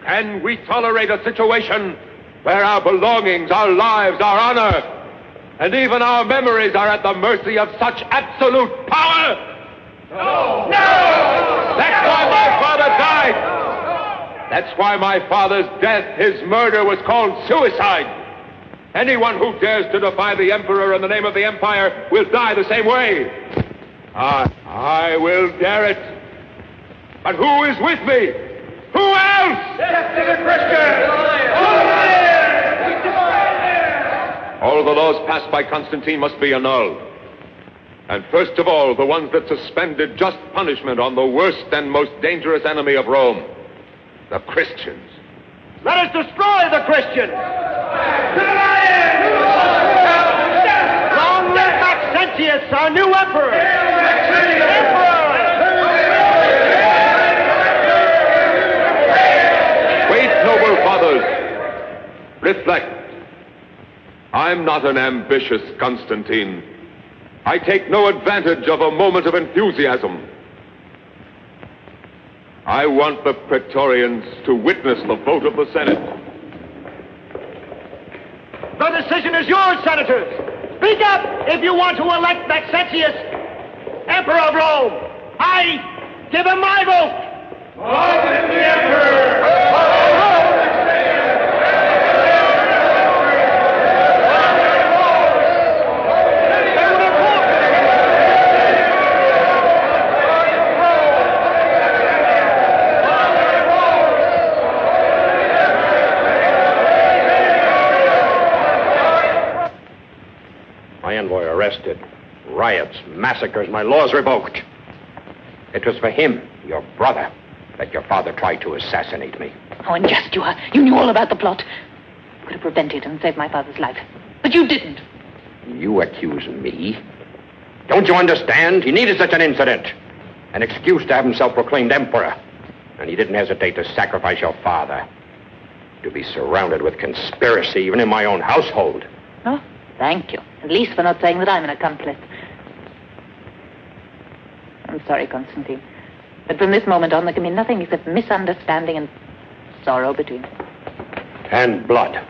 Can we tolerate a situation where our belongings, our lives, our honor, and even our memories are at the mercy of such absolute power? No! No! That's why my father died! That's why my father's death, his murder, was called suicide. Anyone who dares to defy the emperor in the name of the empire will die the same way. I will dare it. But who is with me? Who else? Death to the Christians! All the laws passed by Constantine must be annulled. And first of all, the ones that suspended just punishment on the worst and most dangerous enemy of Rome, the Christians. Let us destroy the Christians! Long live Maxentius, our new emperor! Wait, noble fathers. Reflect. I'm not an ambitious Constantine. I take no advantage of a moment of enthusiasm. I want the Praetorians to witness the vote of the Senate. Your decision is yours, senators. Speak up if you want to elect Maxentius Emperor of Rome. I give him my vote. Long live the Emperor! My envoy arrested. Riots, massacres, my laws revoked. It was for him, your brother, that your father tried to assassinate me. How unjust you are. You knew all about the plot. You could have prevented and saved my father's life. But you didn't. You accuse me? Don't you understand? He needed such an incident. An excuse to have himself proclaimed emperor. And he didn't hesitate to sacrifice your father. To be surrounded with conspiracy, even in my own household. Oh, thank you. At least for not saying that I'm an accomplice. I'm sorry, Constantine. But from this moment on, there can be nothing except misunderstanding and sorrow between us. And blood.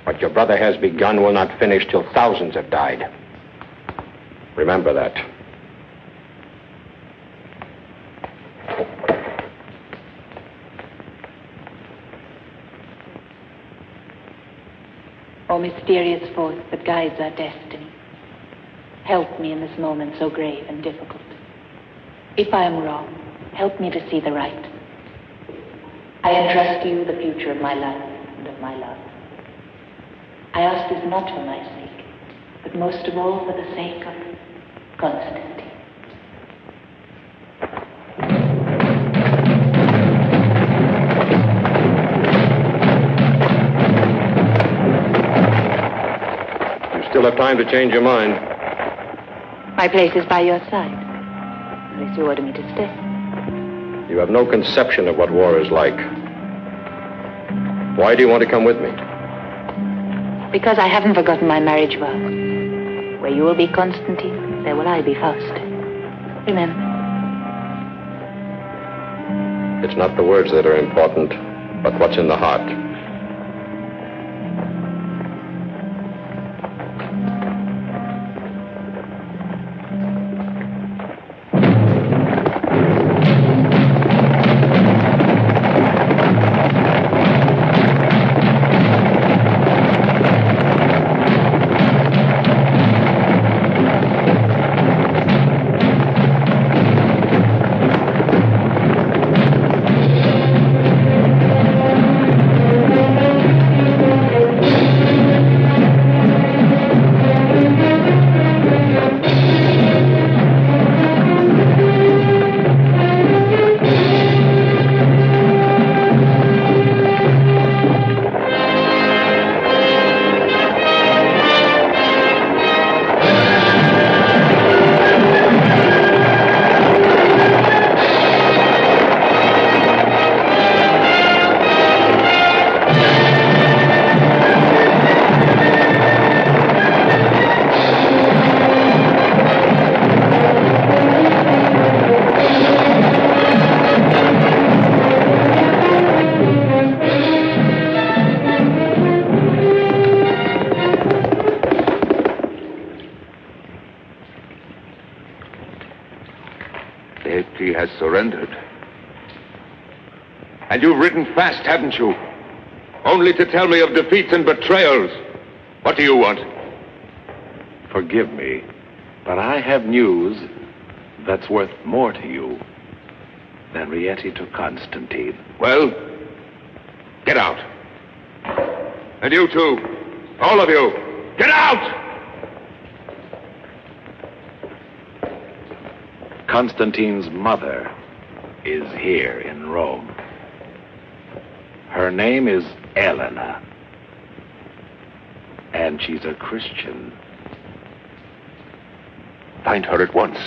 What your brother has begun will not finish till thousands have died. Remember that. O mysterious force that guides our destiny, help me in this moment so grave and difficult. If I am wrong, help me to see the right. I entrust to you the future of my life and of my love. I ask this not for my sake, but most of all for the sake of Constantine. You still have time to change your mind. My place is by your side, unless you order me to stay. You have no conception of what war is like. Why do you want to come with me? Because I haven't forgotten my marriage vow. Where you will be Constantine, there will I be Fausta. Remember. It's not the words that are important, but what's in the heart. He has surrendered. And you've ridden fast, haven't you? Only to tell me of defeats and betrayals. What do you want? Forgive me, but I have news that's worth more to you than Rieti to Constantine. Well, get out. And you too. All of you. Get out! Constantine's mother is here in Rome. Her name is Elena. And she's a Christian. Find her at once.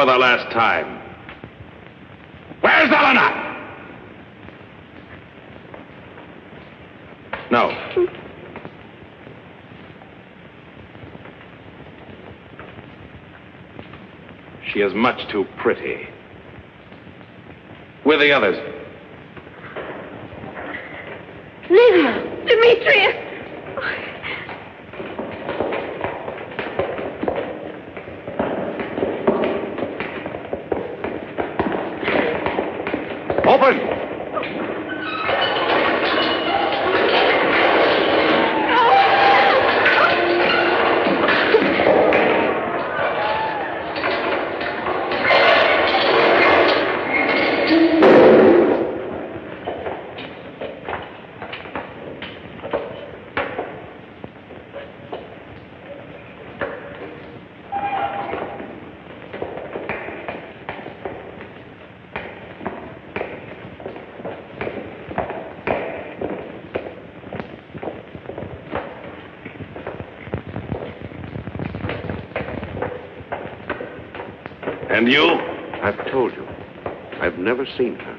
For the last time. Where's Eleanor? No. She is much too pretty. Where are the others? Livia! Demetrius! Open! And you? I've told you. I've never seen her.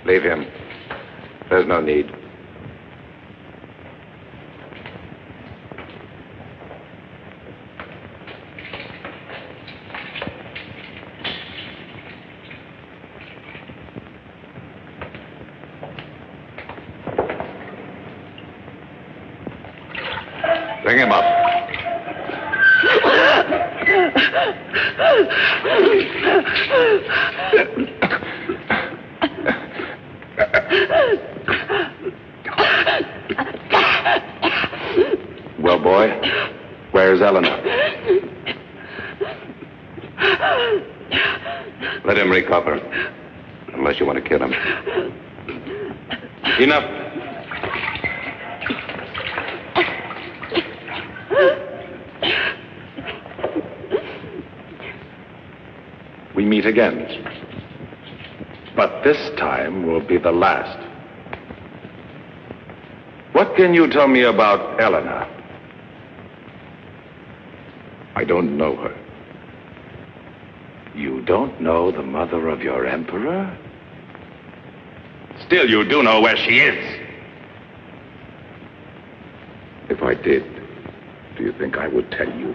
Leave him. There's no need. Bring him up. Well, boy, where's Eleanor? Let him recover, unless you want to kill him. Enough. We meet again. But this time will be the last. What can you tell me about Eleanor? I don't know her. You don't know the mother of your emperor? Still, you do know where she is. If I did, do you think I would tell you?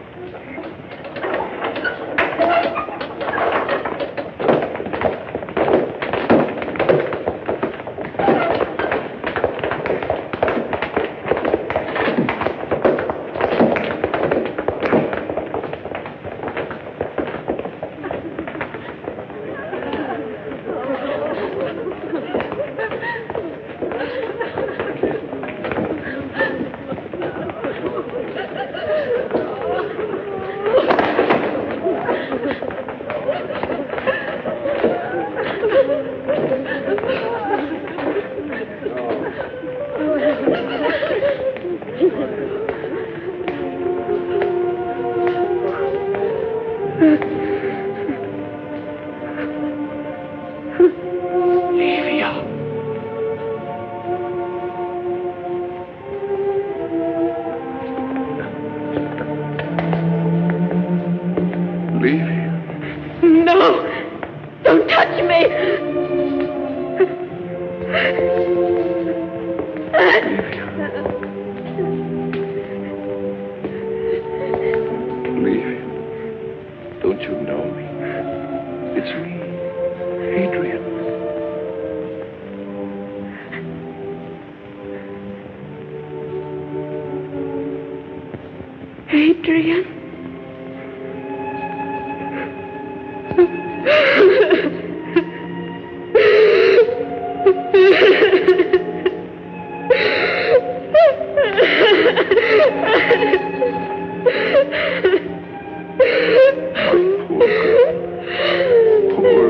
Poor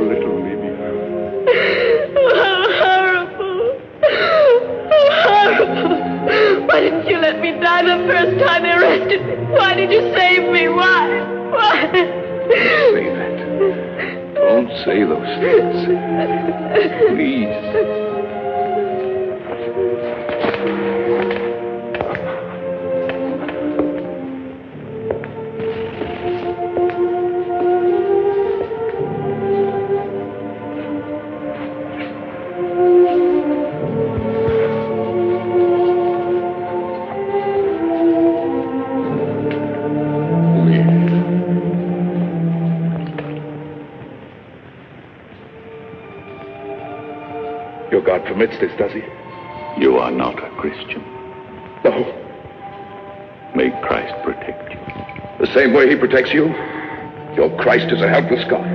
those things. Please. Your God permits this, does he? You are not a Christian. No. May Christ protect you. The same way he protects you? Your Christ is a helpless God.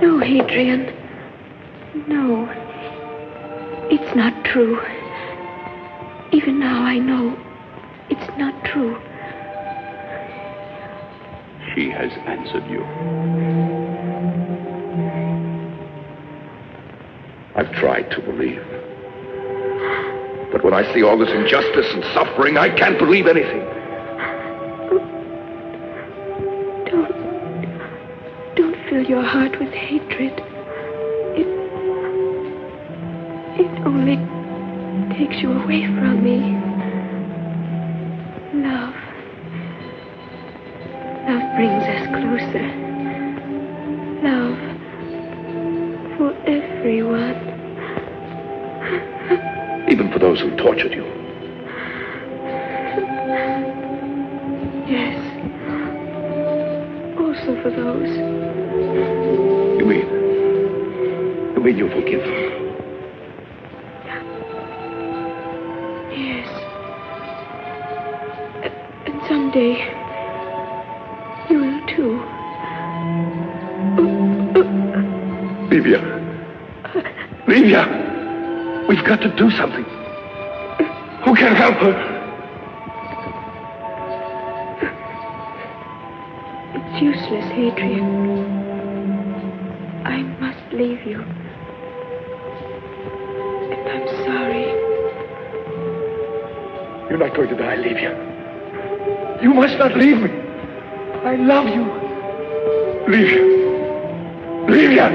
No, Hadrian. No. It's not true. Even now I know it's not true. She has answered you. I've tried to believe. But when I see all this injustice and suffering, I can't believe anything. Don't fill your heart with hatred. It only takes you away from me. Love. Love brings us closer. Love for everyone. Even for those who tortured you. Yes. Also for those. You mean you forgive them? Yes. And someday, you will too. Livia. Livia! We've got to do something. Who can help her? It's useless, Hadrian. I must leave you. And I'm sorry. You're not going to die, Livia. You must not leave me. I love you. Livia. Livia!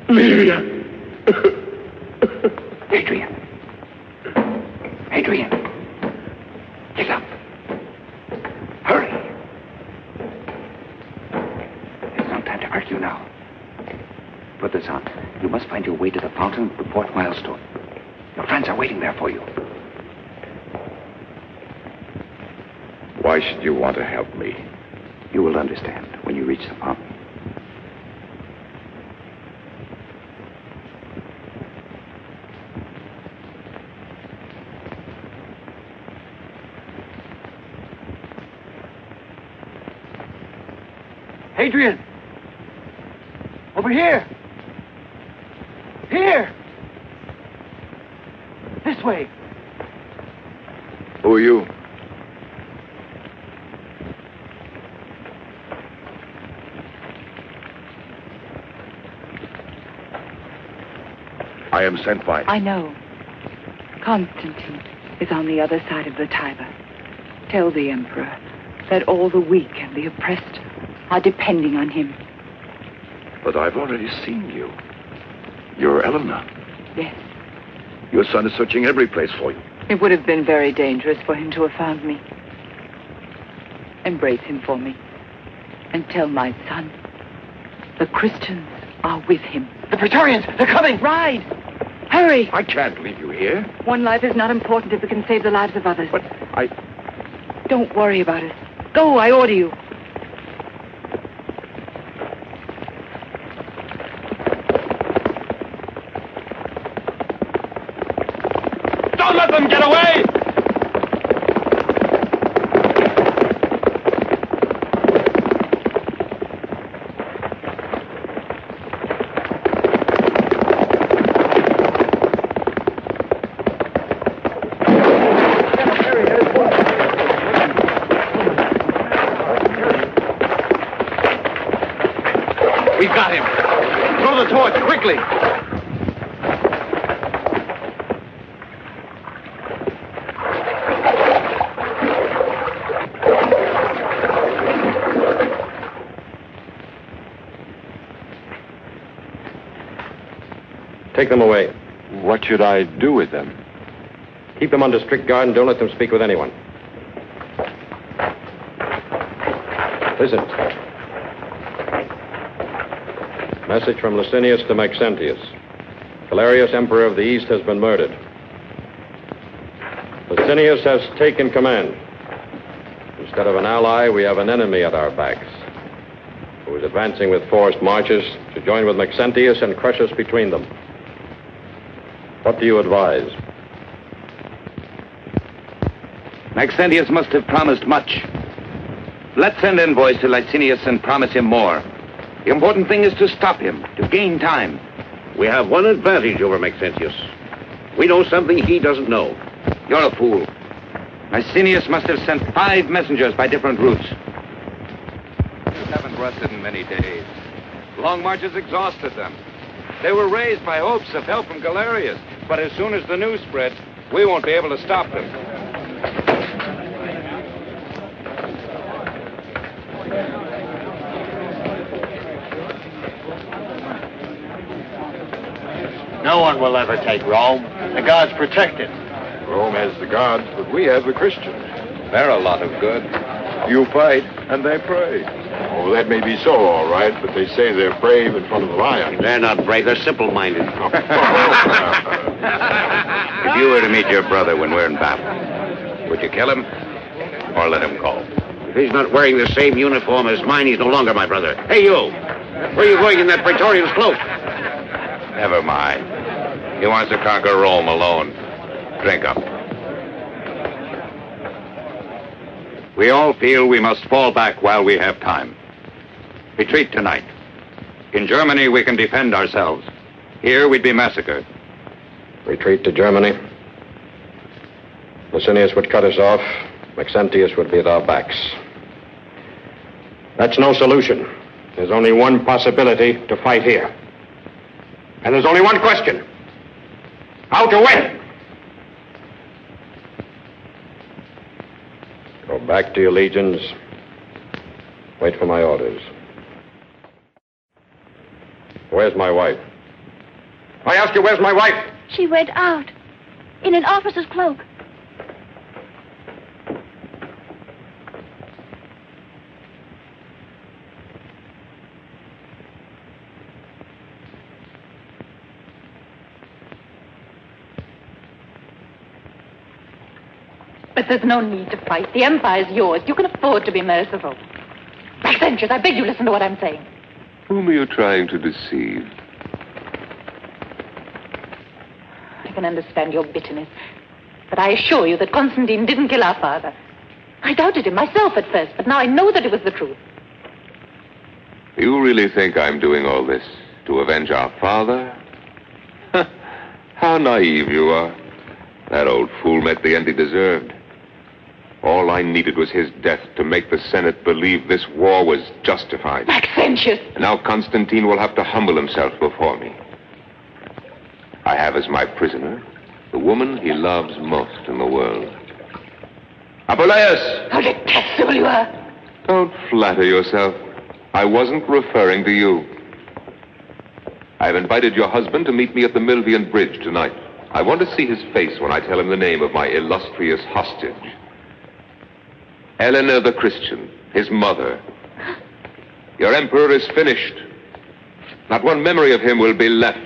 Livia! Adrian! Adrian! Get up! Hurry! There's no time to argue now. Put this on. You must find your way to the fountain of the fourth milestone. Your friends are waiting there for you. Why should you want to help me? You will understand when you reach the fountain. Adrian! Over here! Here! This way! Who are you? I am sent by... I know. Constantine is on the other side of the Tiber. Tell the Emperor that all the weak and the oppressed are depending on him. But I've already seen you. You're Eleanor. Yes. Your son is searching every place for you. It would have been very dangerous for him to have found me. Embrace him for me. And tell my son, the Christians are with him. The Praetorians! They're coming! Ride! Hurry! I can't leave you here. One life is not important if it can save the lives of others. But Don't worry about it. Go, I order you. Don't let them get away! torch, quickly. Take them away. What should I do with them? Keep them under strict guard and don't let them speak with anyone. Listen. Message from Licinius to Maxentius. Galerius, Emperor of the East, has been murdered. Licinius has taken command. Instead of an ally, we have an enemy at our backs, who is advancing with forced marches to join with Maxentius and crush us between them. What do you advise? Maxentius must have promised much. Let's send envoys to Licinius and promise him more. The important thing is to stop him, to gain time. We have one advantage over Maxentius. We know something he doesn't know. You're a fool. Licinius must have sent 5 messengers by different routes. You haven't rested in many days. Long marches exhausted them. They were raised by hopes of help from Galerius. But as soon as the news spreads, we won't be able to stop them. No one will ever take Rome. The gods protect it. Rome has the gods, but we have the Christians. They're a lot of good. You fight, and they pray. Oh, that may be so, all right, but they say they're brave in front of the lion. They're not brave, they're simple-minded. If you were to meet your brother when we're in battle, would you kill him or let him go? If he's not wearing the same uniform as mine, he's no longer my brother. Hey, you! Where are you going in that Praetorian's cloak? Never mind. He wants to conquer Rome alone. Drink up. We all feel we must fall back while we have time. Retreat tonight. In Germany, we can defend ourselves. Here, we'd be massacred. Retreat to Germany. Licinius would cut us off. Maxentius would be at our backs. That's no solution. There's only one possibility to fight here. And there's only one question. How to win? Go back to your legions. Wait for my orders. Where's my wife? I ask you, where's my wife? She went out in an officer's cloak. But there's no need to fight. The Empire's yours. You can afford to be merciful. Maxentius, I beg you listen to what I'm saying. Whom are you trying to deceive? I can understand your bitterness. But I assure you that Constantine didn't kill our father. I doubted him myself at first, but now I know that it was the truth. You really think I'm doing all this to avenge our father? How naive you are. That old fool met the end he deserved. All I needed was his death to make the Senate believe this war was justified. Maxentius! And now Constantine will have to humble himself before me. I have as my prisoner the woman he loves most in the world. Apuleius! How detestable you are! Don't flatter yourself. I wasn't referring to you. I've invited your husband to meet me at the Milvian Bridge tonight. I want to see his face when I tell him the name of my illustrious hostage. Eleanor the Christian, his mother. Your emperor is finished. Not one memory of him will be left.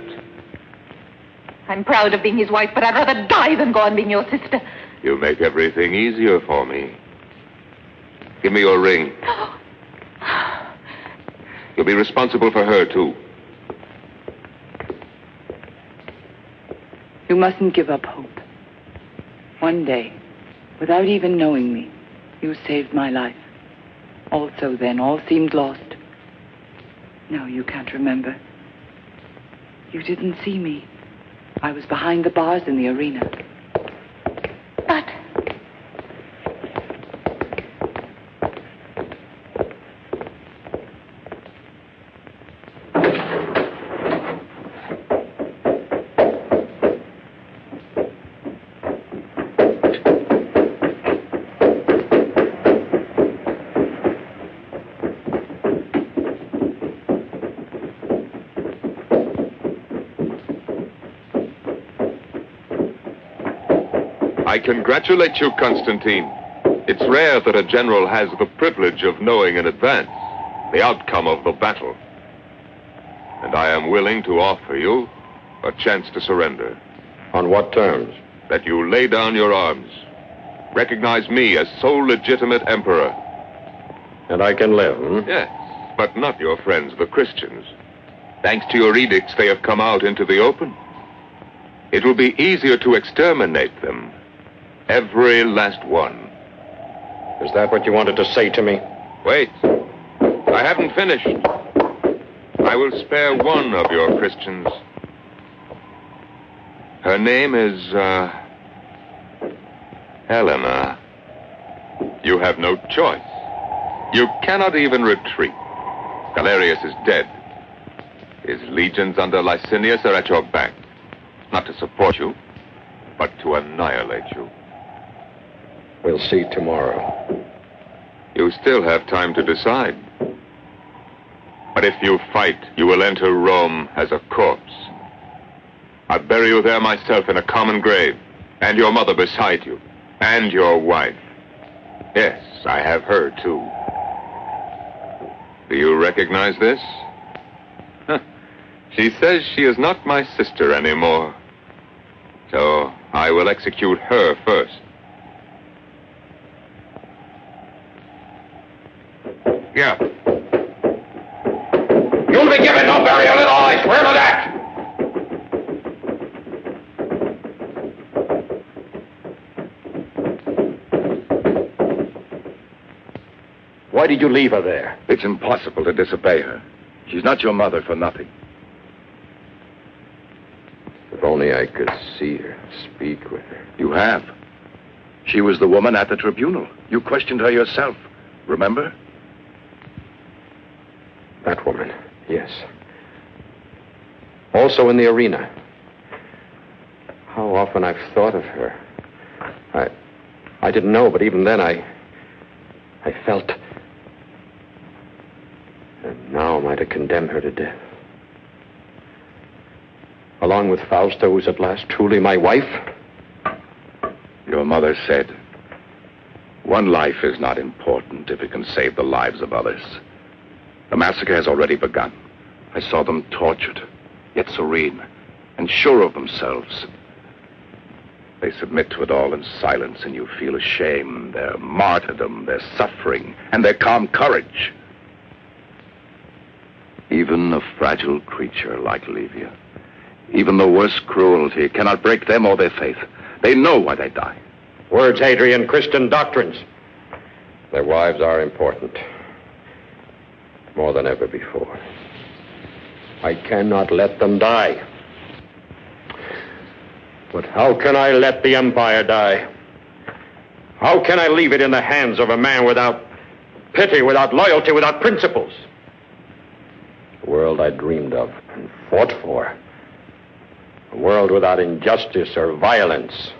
I'm proud of being his wife, but I'd rather die than go on being your sister. You make everything easier for me. Give me your ring. You'll be responsible for her, too. You mustn't give up hope. One day, without even knowing me, you saved my life. Also then, all seemed lost. No, you can't remember. You didn't see me. I was behind the bars in the arena. But... I congratulate you, Constantine. It's rare that a general has the privilege of knowing in advance the outcome of the battle. And I am willing to offer you a chance to surrender. On what terms? That you lay down your arms. Recognize me as sole legitimate emperor. And I can live, hmm? Yes, but not your friends, the Christians. Thanks to your edicts, they have come out into the open. It will be easier to exterminate them. Every last one. Is that what you wanted to say to me? Wait. I haven't finished. I will spare one of your Christians. Her name is, Helena. You have no choice. You cannot even retreat. Galerius is dead. His legions under Licinius are at your back. Not to support you, but to annihilate you. We'll see tomorrow. You still have time to decide. But if you fight, you will enter Rome as a corpse. I'll bury you there myself in a common grave, and your mother beside you, and your wife. Yes, I have her too. Do you recognize this? Huh. She says she is not my sister anymore. So I will execute her first. Yeah. You'll be given no burial at all, I swear to that! Why did you leave her there? It's impossible to disobey her. She's not your mother for nothing. If only I could see her, speak with her. You have. She was the woman at the tribunal. You questioned her yourself. Remember? That woman, yes. Also in the arena. How often I've thought of her. I didn't know, but even then I felt. And now am I to condemn her to death? Along with Fausta, who's at last truly my wife? Your mother said, one life is not important if it can save the lives of others. The massacre has already begun. I saw them tortured, yet serene, and sure of themselves. They submit to it all in silence, and you feel ashamed, their martyrdom, their suffering, and their calm courage. Even a fragile creature like Livia, even the worst cruelty, cannot break them or their faith. They know why they die. Words, Adrian, Christian doctrines. Their wives are important. More than ever before. I cannot let them die. But how can I let the empire die? How can I leave it in the hands of a man without pity, without loyalty, without principles? The world I dreamed of and fought for. A world without injustice or violence.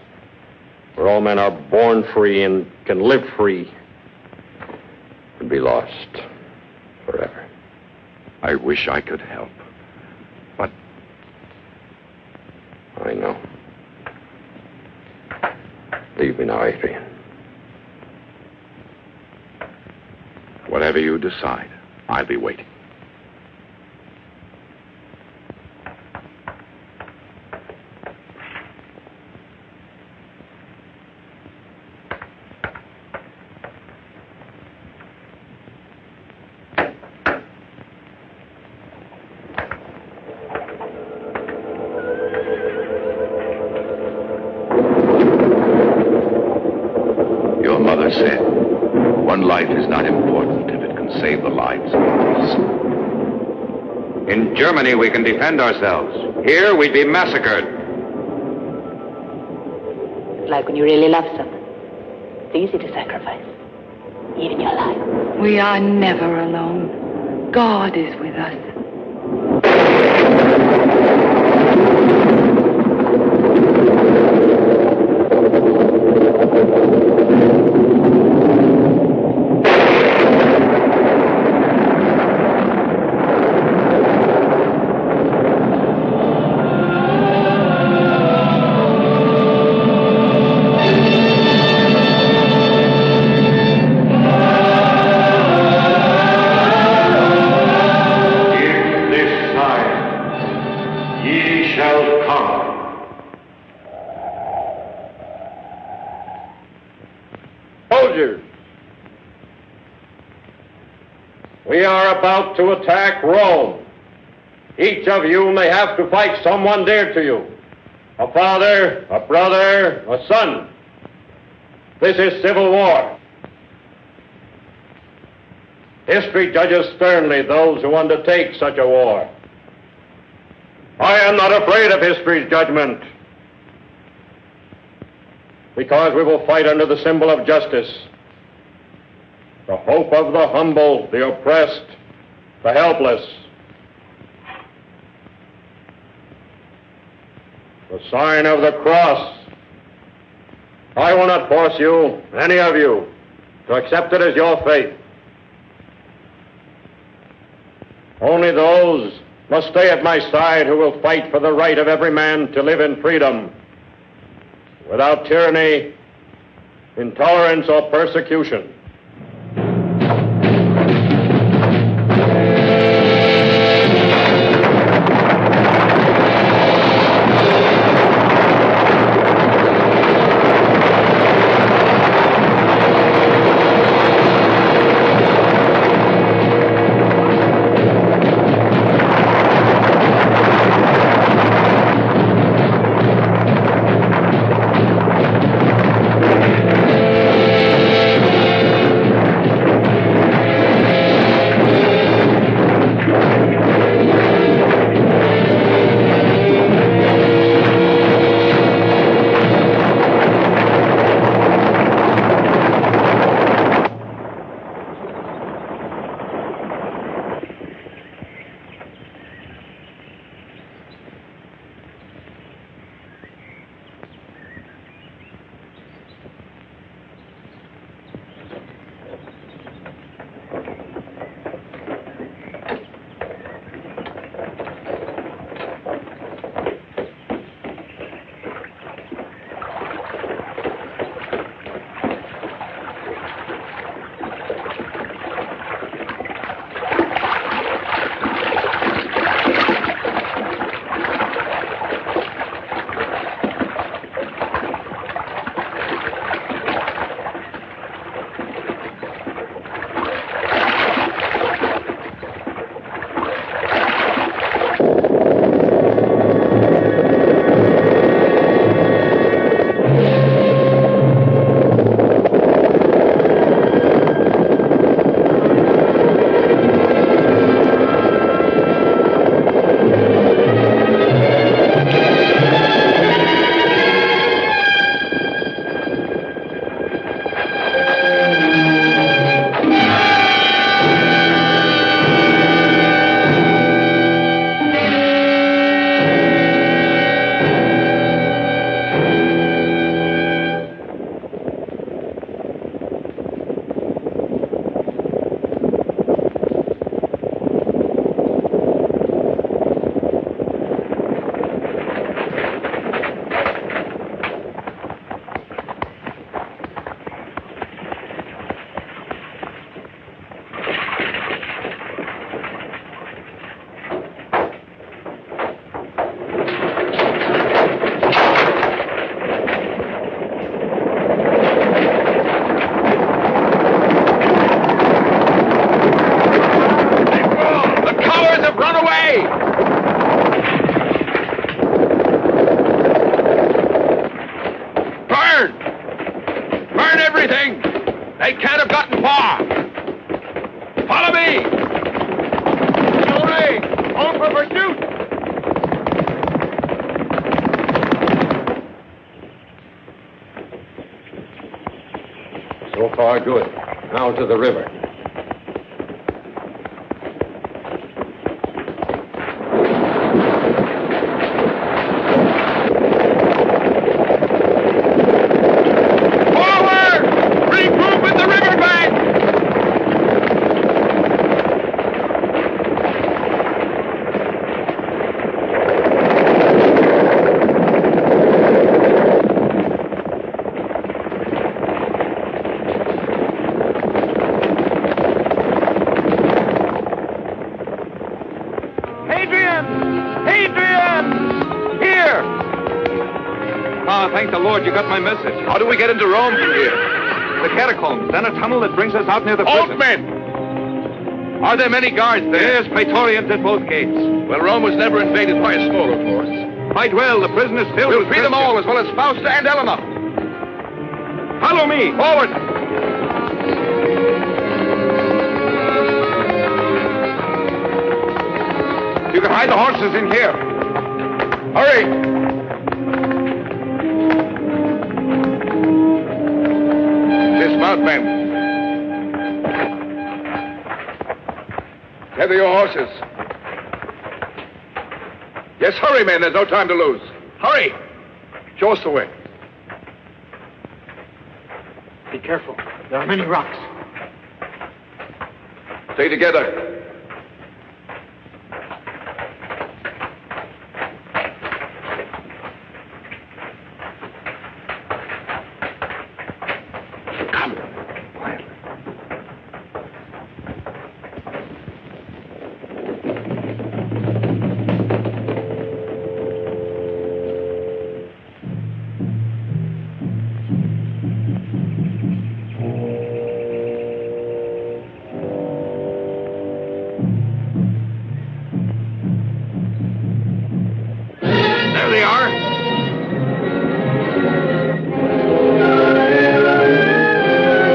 Where all men are born free and can live free. Would be lost forever. I wish I could help. But I know. Leave me now, Adrian. Whatever you decide, I'll be waiting. Said, one life is not important if it can save the lives of others. In Germany, we can defend ourselves. Here, we'd be massacred. It's like when you really love someone. It's easy to sacrifice, even your life. We are never alone. God is with us. soldiers. We are about to attack Rome. Each of you may have to fight someone dear to you. A father, a brother, a son. This is civil war. History judges sternly those who undertake such a war. I am not afraid of history's judgment, because we will fight under the symbol of justice, the hope of the humble, the oppressed, the helpless. The sign of the cross. I will not force you, any of you, to accept it as your fate. Only those must stay at my side who will fight for the right of every man to live in freedom, without tyranny, intolerance, or persecution. They can't have gotten far. Follow me. Hooray! On for pursuit. So far, good. Now to the river. Thank the Lord you got my message. How do we get into Rome from here? The catacombs, then a tunnel that brings us out near the prison. Halt, men! Are there many guards there? Yes, praetorians at both gates. Well, Rome was never invaded by a smaller force. Fight well. The prison is filled We'll with free them Christians. all, as well as Fausta and Elena. Follow me. Forward! You can hide the horses in here. Hurry! Dismount, men. Gather your horses. Yes, hurry, men. There's no time to lose. Hurry! Show us the way. Be careful. There are many rocks. Stay together. There they are.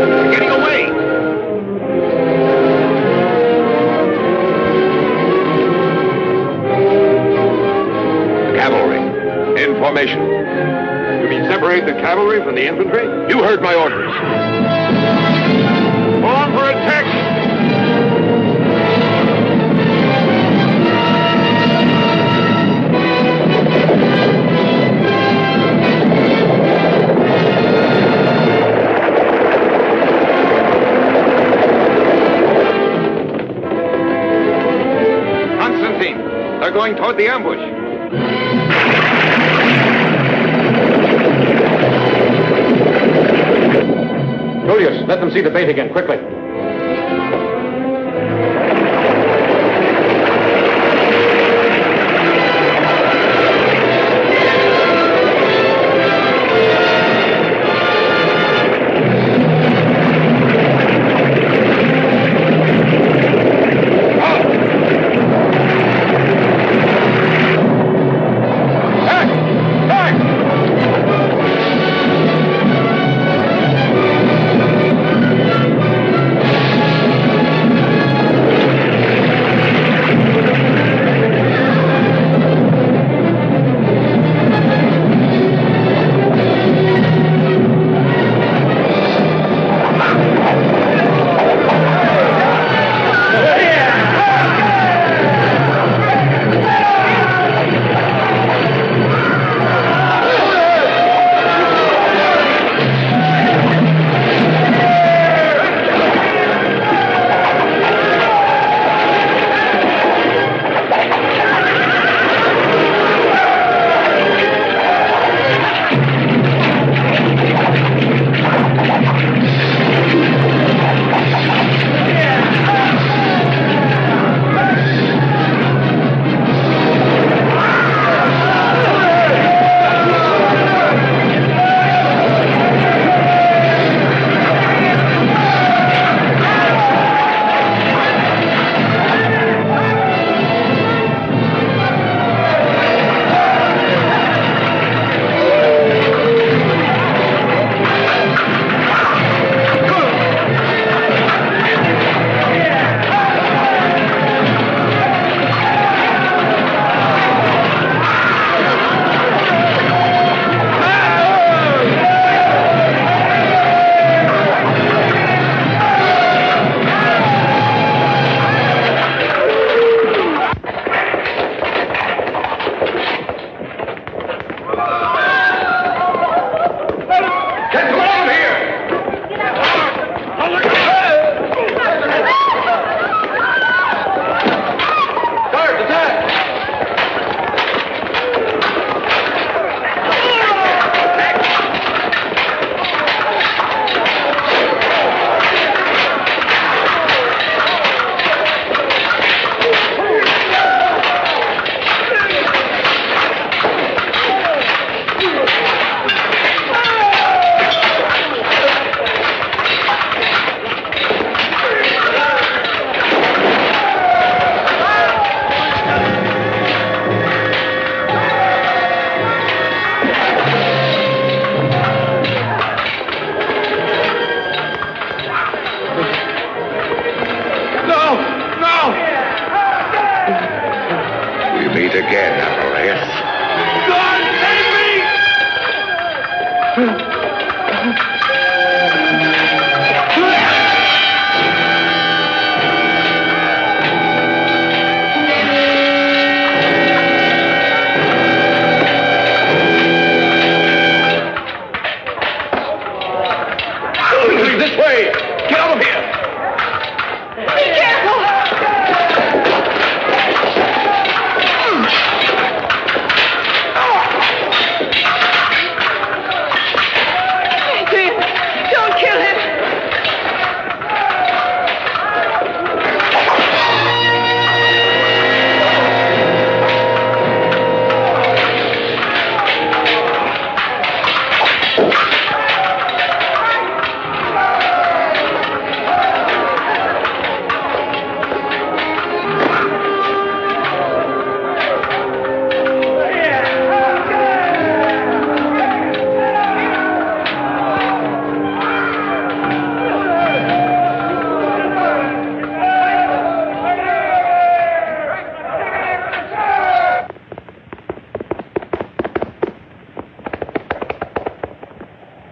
They're getting away. Cavalry. In formation. You mean separate the cavalry from the infantry? You heard my orders. On for attack! Constantine, they're going toward the ambush. Julius, let them see the bait again, quickly.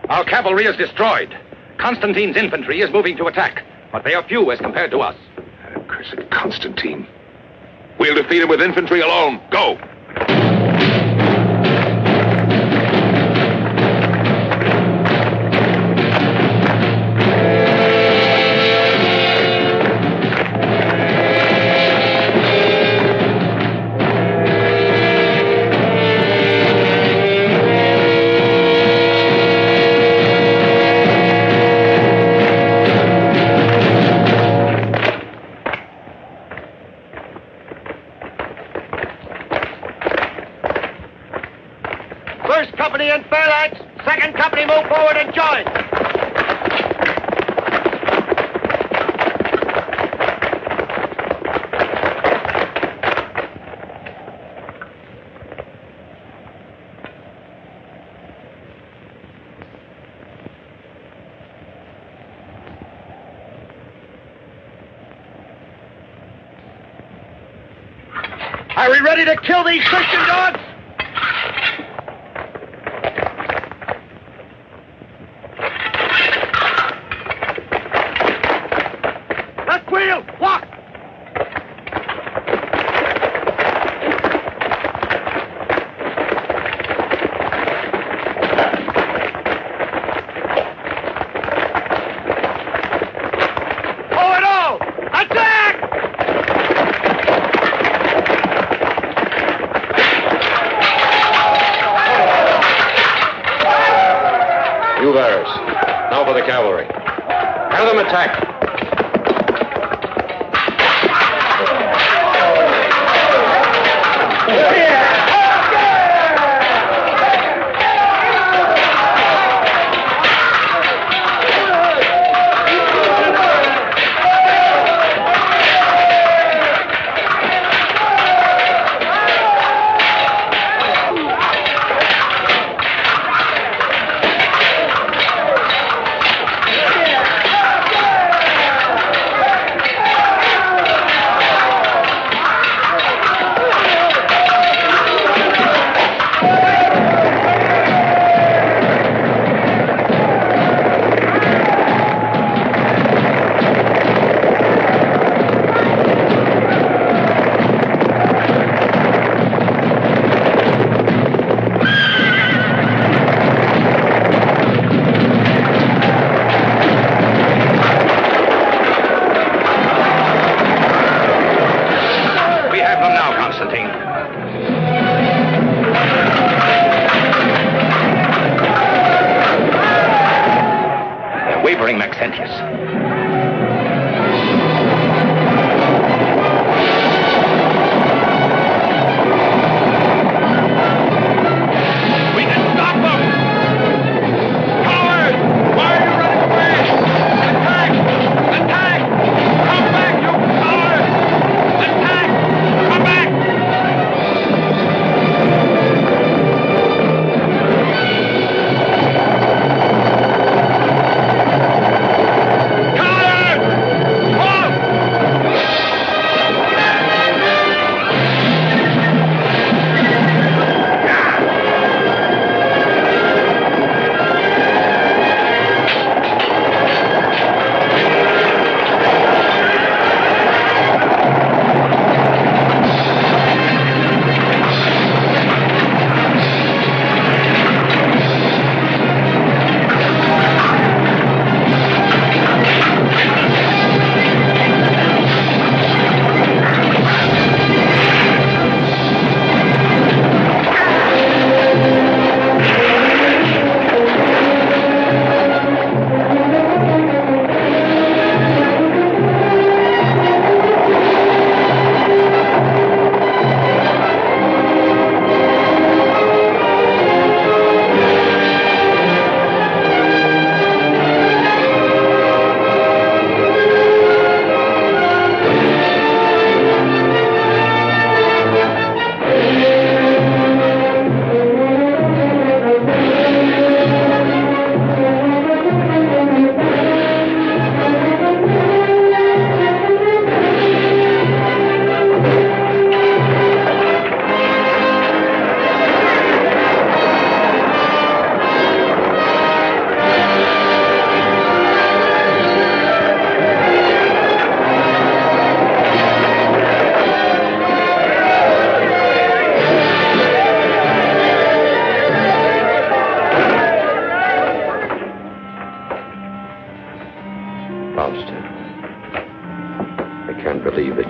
Our cavalry is destroyed. Constantine's infantry is moving to attack, but they are few as compared to us. Cursed Constantine. We'll defeat him with infantry alone. Go! First company in phalanx. Second company move forward and join. Are we ready to kill these Christian dogs? Left wheel, walk! Forward all! Attack! You bearers. Now for the cavalry. Have them attack.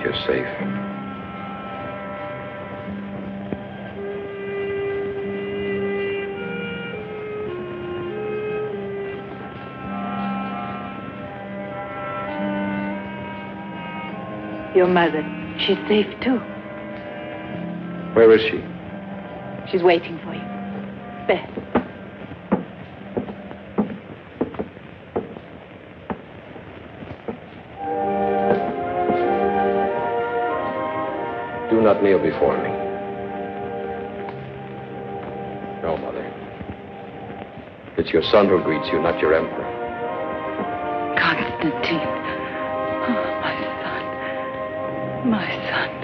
is safe. Your mother, she's safe too. Where is she? She's waiting for you. Beth. Do not kneel before me. No, Mother. It's your son who greets you, not your emperor. Constantine. Oh, my son. My son.